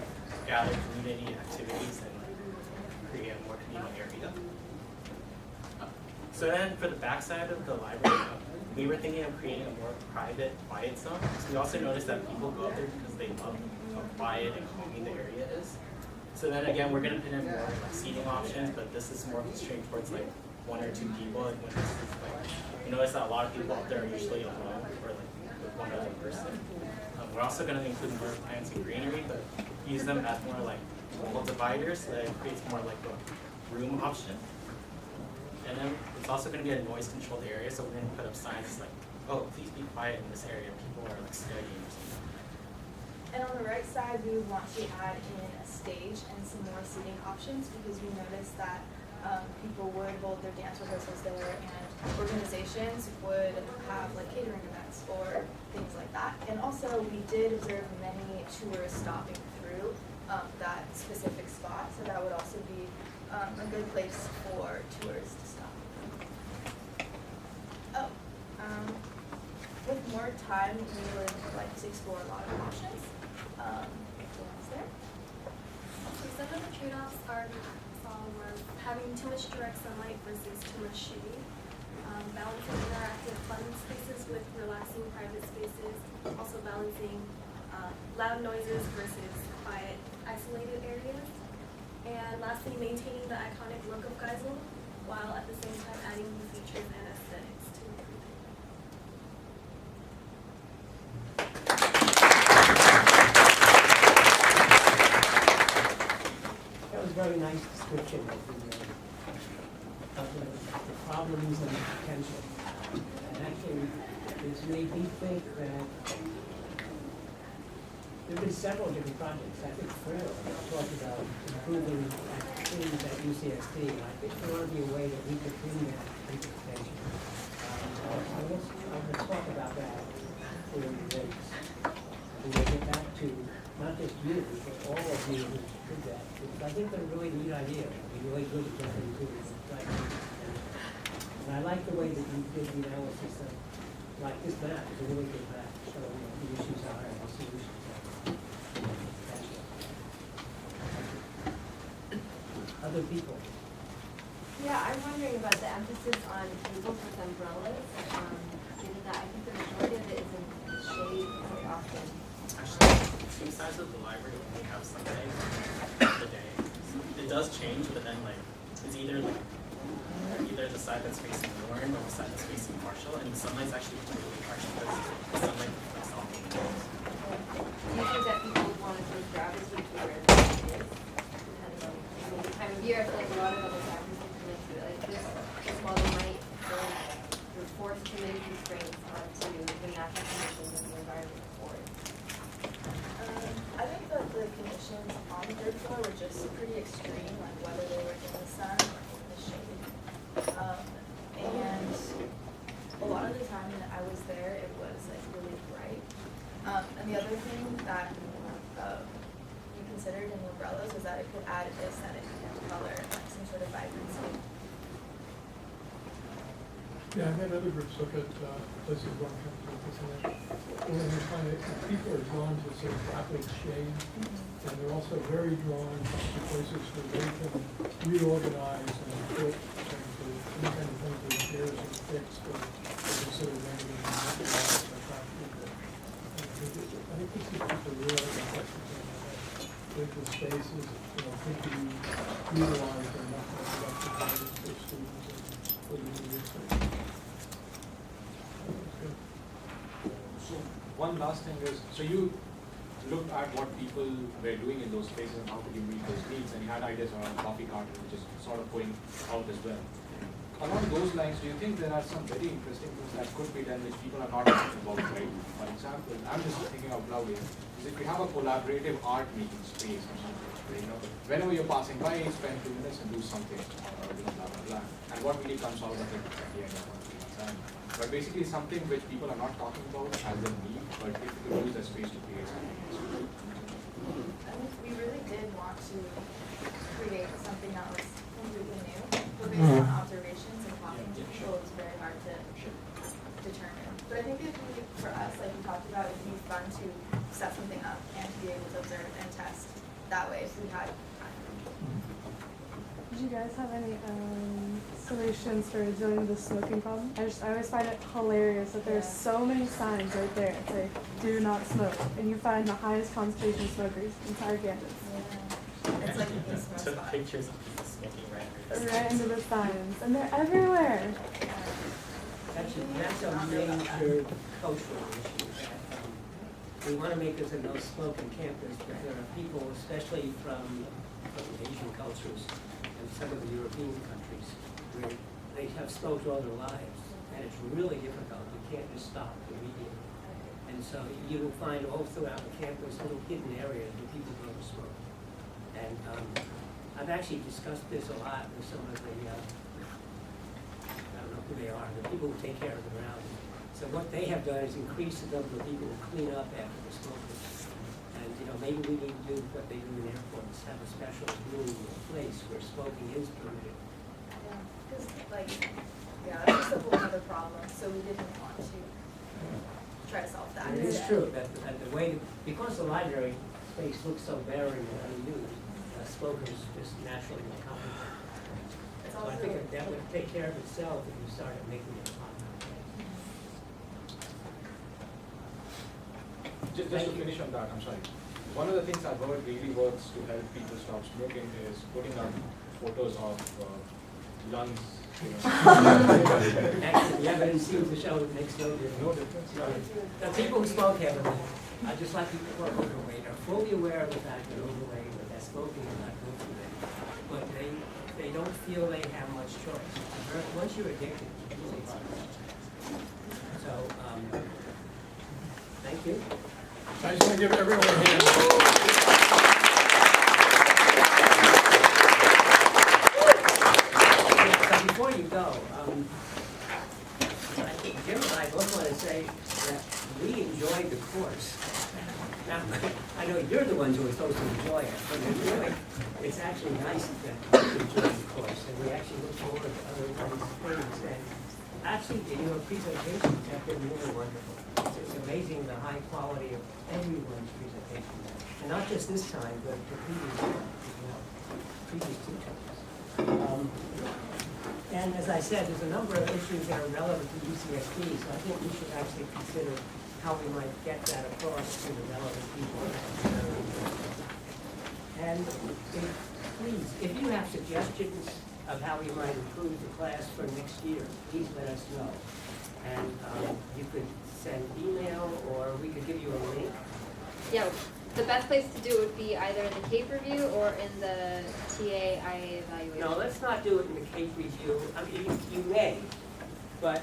Speaker 3: gather community activities and like create a more communal area. So then for the backside of the library, we were thinking of creating a more private, quiet zone. So we also noticed that people go up there because they love how quiet and calming the area is. So then again, we're gonna put in more like seating options, but this is more constrained towards like 1 or 2 people. And when this is like, you notice that a lot of people up there are usually alone or like with one other person. We're also gonna include more plants and greenery, but use them as more like wall dividers so that it creates more like a room option. And then it's also going to be a noise-controlled area, so we're going to put up signs like, "Oh, please be quiet in this area. People are like studying or something."
Speaker 15: And on the right side, we would want to add in a stage and some more seating options because we noticed that people would hold their dance rehearsals there, and organizations would have like catering events or things like that. And also, we did observe many tourists stopping through that specific spot, so that would also be a good place for tourists to stop. Oh, with more time, we would like to explore a lot of options. There.
Speaker 23: So some of the trade-offs were having too much direct sunlight versus too much shade, balancing interactive fun spaces with relaxing private spaces, also balancing loud noises versus quiet, isolated areas. And lastly, maintaining the iconic look of Geisel, while at the same time adding new features and aesthetics to improve it.
Speaker 1: That was a very nice description of the problems and the potential. And actually, it's made me think that there have been several different projects. I think Phil talked about improving things at UCSD, and I think there ought to be a way that we could bring that into attention. So let's talk about that for the days. And we'll get back to not just you, but all of you who did that. Because I think they're really neat ideas. It'd be really good to get them to right. And I like the way that you did the analysis of, like this map is a really good map, showing what the issues are and the solutions. Other people.
Speaker 2: Yeah, I'm wondering about the emphasis on tables with umbrellas, given that I think the majority of it is in the shade very often.
Speaker 3: Actually, two sides of the library only have Sunday the day. It does change, but then like it's either the side that's facing Warren or the side that's facing Marshall, and the sunlight's actually really harsh because the sunlight reflects off the walls.
Speaker 2: Do you think that people would want to sort of gravitate to where the light is? The time of year, I feel like a lot of other factors can come into it. Like this while they might force too many constraints onto the natural conditions of the environment for it.
Speaker 15: I think that the conditions on the third floor were just pretty extreme, like whether they were in the sun or in the shade. And a lot of the time that I was there, it was like really bright. And the other thing that we considered in the umbrellas was that it could add aesthetic and color and like some sort of vibrancy.
Speaker 9: Yeah, I've had other groups look at places where I'm trying to put this in there. And you find that people are drawn to sort of black shade, and they're also very drawn to places where they can reorganize and put any kind of things that chairs are fixed or consider random and not attract people. I think this is people realize that the spaces, could be utilized in much more productive ways for students and for the university.
Speaker 10: So one last thing is, so you looked at what people were doing in those spaces and how could you meet those needs, and you had ideas around coffee carton, which is sort of going out as well. Along those lines, do you think there are some very interesting things that could be done which people are not talking about, right? For example, I'm just thinking out loud here, is if we have a collaborative art making space or something, whenever you're passing by, spend 2 minutes and do something, blah, blah, blah. And what really comes out of it at the end of it. But basically something which people are not talking about as a need, but if you could use that space to create something.
Speaker 15: I think we really did want to create something that was completely new. but based on observations and talking to people, it was very hard to determine. But I think it'd be, for us, like we talked about, it'd be fun to set something up and to be able to observe and test that way if we had time.
Speaker 21: Did you guys have any solutions for dealing with the smoking problem? I always find it hilarious that there's so many signs right there that say, do not smoke, and you find the highest concentration of smokers in entire campus.
Speaker 15: Yeah. It's like a big smoke
Speaker 3: Took
Speaker 15: spot.
Speaker 3: pictures of people smoking
Speaker 21: Right into the signs, and they're everywhere.
Speaker 1: Actually, that's a major cultural issue. We want to make this a no-smoking campus, but there are people, especially from Asian cultures and some of the European countries, where they have smoked all their lives, and it's really difficult. You can't just stop immediately. And so you will find all throughout the campus little hidden areas where people go to smoke. And I've actually discussed this a lot with some of the, I don't know who they are, the people who take care of the ground. So what they have done is increase the number of people who clean up after the smokers. And maybe we need to do what they do in airports, have a special room or place where smoking is permitted.
Speaker 15: Yeah, because that's just a whole other problem, so we didn't want to try to solve that.
Speaker 1: And it is true that the way, because the library space looks so barren and unused, smokers just naturally will come. So I think that would take care of itself if you started making it popular.
Speaker 10: Just to finish on that, I'm sorry. One of the things I've heard really works to help people stop smoking is putting up photos of lungs.
Speaker 1: Actually, the evidence seems to show it makes no difference. The people who smoke heavily, just like people who are overweight, are fully aware of the fact they're overweight, but that smoking is not good for them. But they don't feel they have much choice. Once you're addicted, it's so thank you.
Speaker 9: I just want to give everyone a hand.
Speaker 1: So before you go, I think Jim and I both want to say that we enjoyed the course. Now, I know you're the ones who are supposed to enjoy it, but it's actually nice that you enjoy the course, and we actually look forward to other kinds of things. And actually, your presentations have been really wonderful. It's amazing the high quality of everyone's presentation, and not just this time, but the previous two times. And as I said, there's a number of issues that are relevant to UCSD, so I think we should actually consider how we might get that across to the relevant people. And please, if you have suggestions of how we might improve the class for next year, please let us know. And you could send email, or we could give you a link.
Speaker 2: Yeah, the best place to do it would be either in the CAPE review or in the TAIA evaluation.
Speaker 1: No, let's not do it in the CAPE review. I mean, you may, but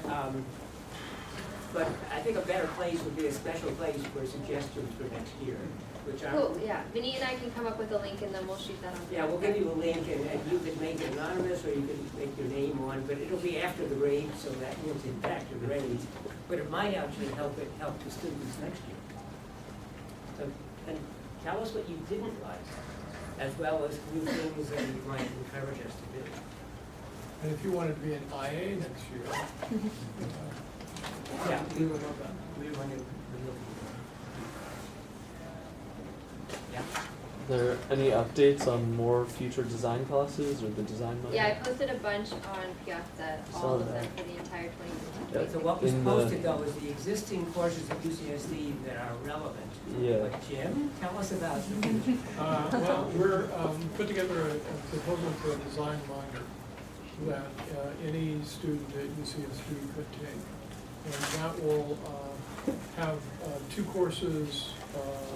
Speaker 1: I think a better place would be a special place for suggestions for next year, which are.
Speaker 2: Cool, yeah. Vinny and I can come up with a link and then we'll shoot that on.
Speaker 1: Yeah, we'll give you a link, and you can make it anonymous, or you can make your name on, but it'll be after the grade, so that won't impact your grades. But it might actually help the students next year. So, and tell us what you didn't like, as well as new things that you might encourage us to do.
Speaker 9: And if you wanted to be an IA next year.
Speaker 1: Yeah, we would love that. We want to. Yeah.
Speaker 4: Are there any updates on more future design classes or the design module?
Speaker 2: Yeah, I posted a bunch on Piazza, all of them for the entire 2015.
Speaker 1: So what was posted though is the existing courses at UCSD that are relevant.
Speaker 4: Yeah.
Speaker 1: But Jim, tell us about them.
Speaker 9: Well, we're put together a proposal for a design minor that any student at UCSD could take. And that will have two courses,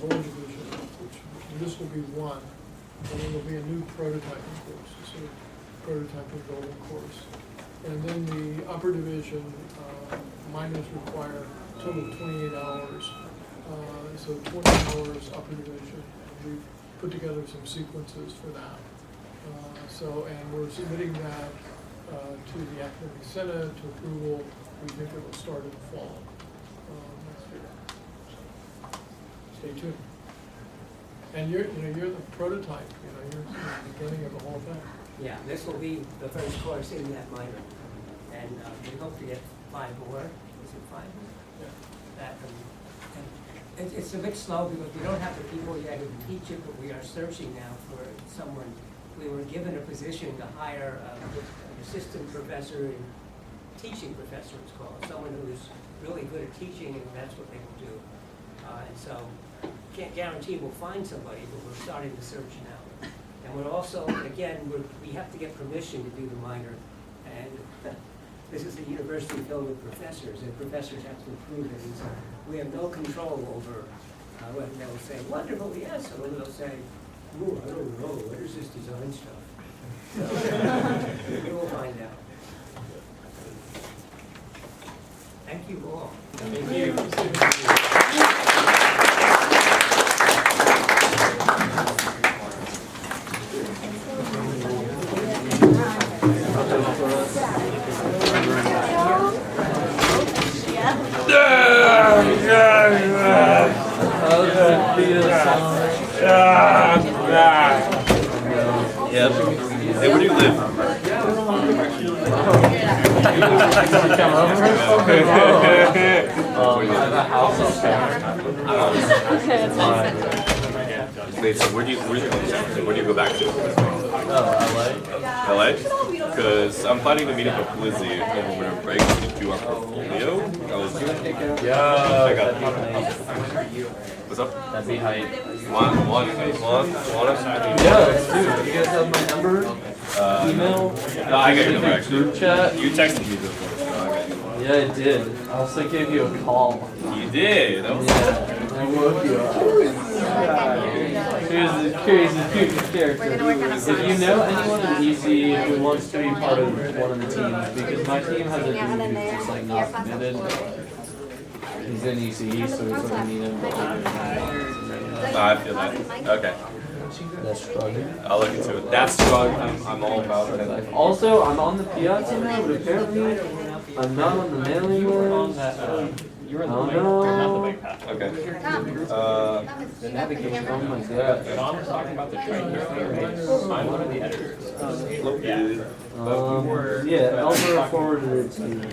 Speaker 9: one division, which this will be one, and then there'll be a new prototyping course, so prototyping building course. And then the upper division, minors require a total of 28 hours, so 20 hours upper division. And we put together some sequences for that. And we're submitting that to the Academic Senate to approval. We think it will start in the fall next year. Stay tuned. And you're the prototype. You're the beginning of the whole thing.
Speaker 1: Yeah, this will be the first course in that minor. And we hope to get 5 more. Is it 5 more? That, and it's a bit slow because we don't have the people yet who can teach it, but we are searching now for someone. We were given a position to hire an assistant professor and teaching professor, it's called, someone who is really good at teaching, and that's what they will do. And so, can't guarantee we'll find somebody, but we're starting the search now. And we're also, again, we have to get permission to do the minor, and this is a university filled with professors, and professors have to approve it, and so we have no control over whether they will say, wonderful, yes, or they'll say, ooh, I don't know, what is this design stuff? So, we will find out. Thank you all.
Speaker 7: Thank you.
Speaker 12: Yep. Hey, where do you live?
Speaker 4: I have a house
Speaker 12: Wait, so where do you go back to?
Speaker 4: Oh,
Speaker 12: LA? Because I'm planning to meet up with Lizzie over winter break to do our portfolio.
Speaker 4: Yeah.
Speaker 12: Check out. What's up?
Speaker 4: That'd be hype.
Speaker 12: Want us?
Speaker 4: Yeah, let's do it. You guys have my number? Email?
Speaker 12: No, I got your number actually.
Speaker 4: Group chat?
Speaker 12: You texted me before, so I got you.
Speaker 4: Yeah, I did. I also gave you a call.
Speaker 12: You did? That was
Speaker 4: I woke you up. Here's a cute character. If you know anyone in EC who wants to be part of one of the teams, because my team has a dude who's just like not committed. He's in EC, so we sort of need him.
Speaker 12: I feel that. Okay.
Speaker 4: That's Strug.
Speaker 12: I'll look into it. That's Strug. I'm all about it.
Speaker 4: Also, I'm on the Piazza now, but apparently I'm not on the mailing list.
Speaker 13: You're in the
Speaker 4: Oh,
Speaker 13: bike,
Speaker 4: no.
Speaker 13: not the bike path.
Speaker 12: Okay.
Speaker 13: The navigation.
Speaker 4: Oh my god.
Speaker 13: John was talking about the train earlier. I'm one of the editors. Yeah.
Speaker 4: Yeah, Elmer forwarded it to me.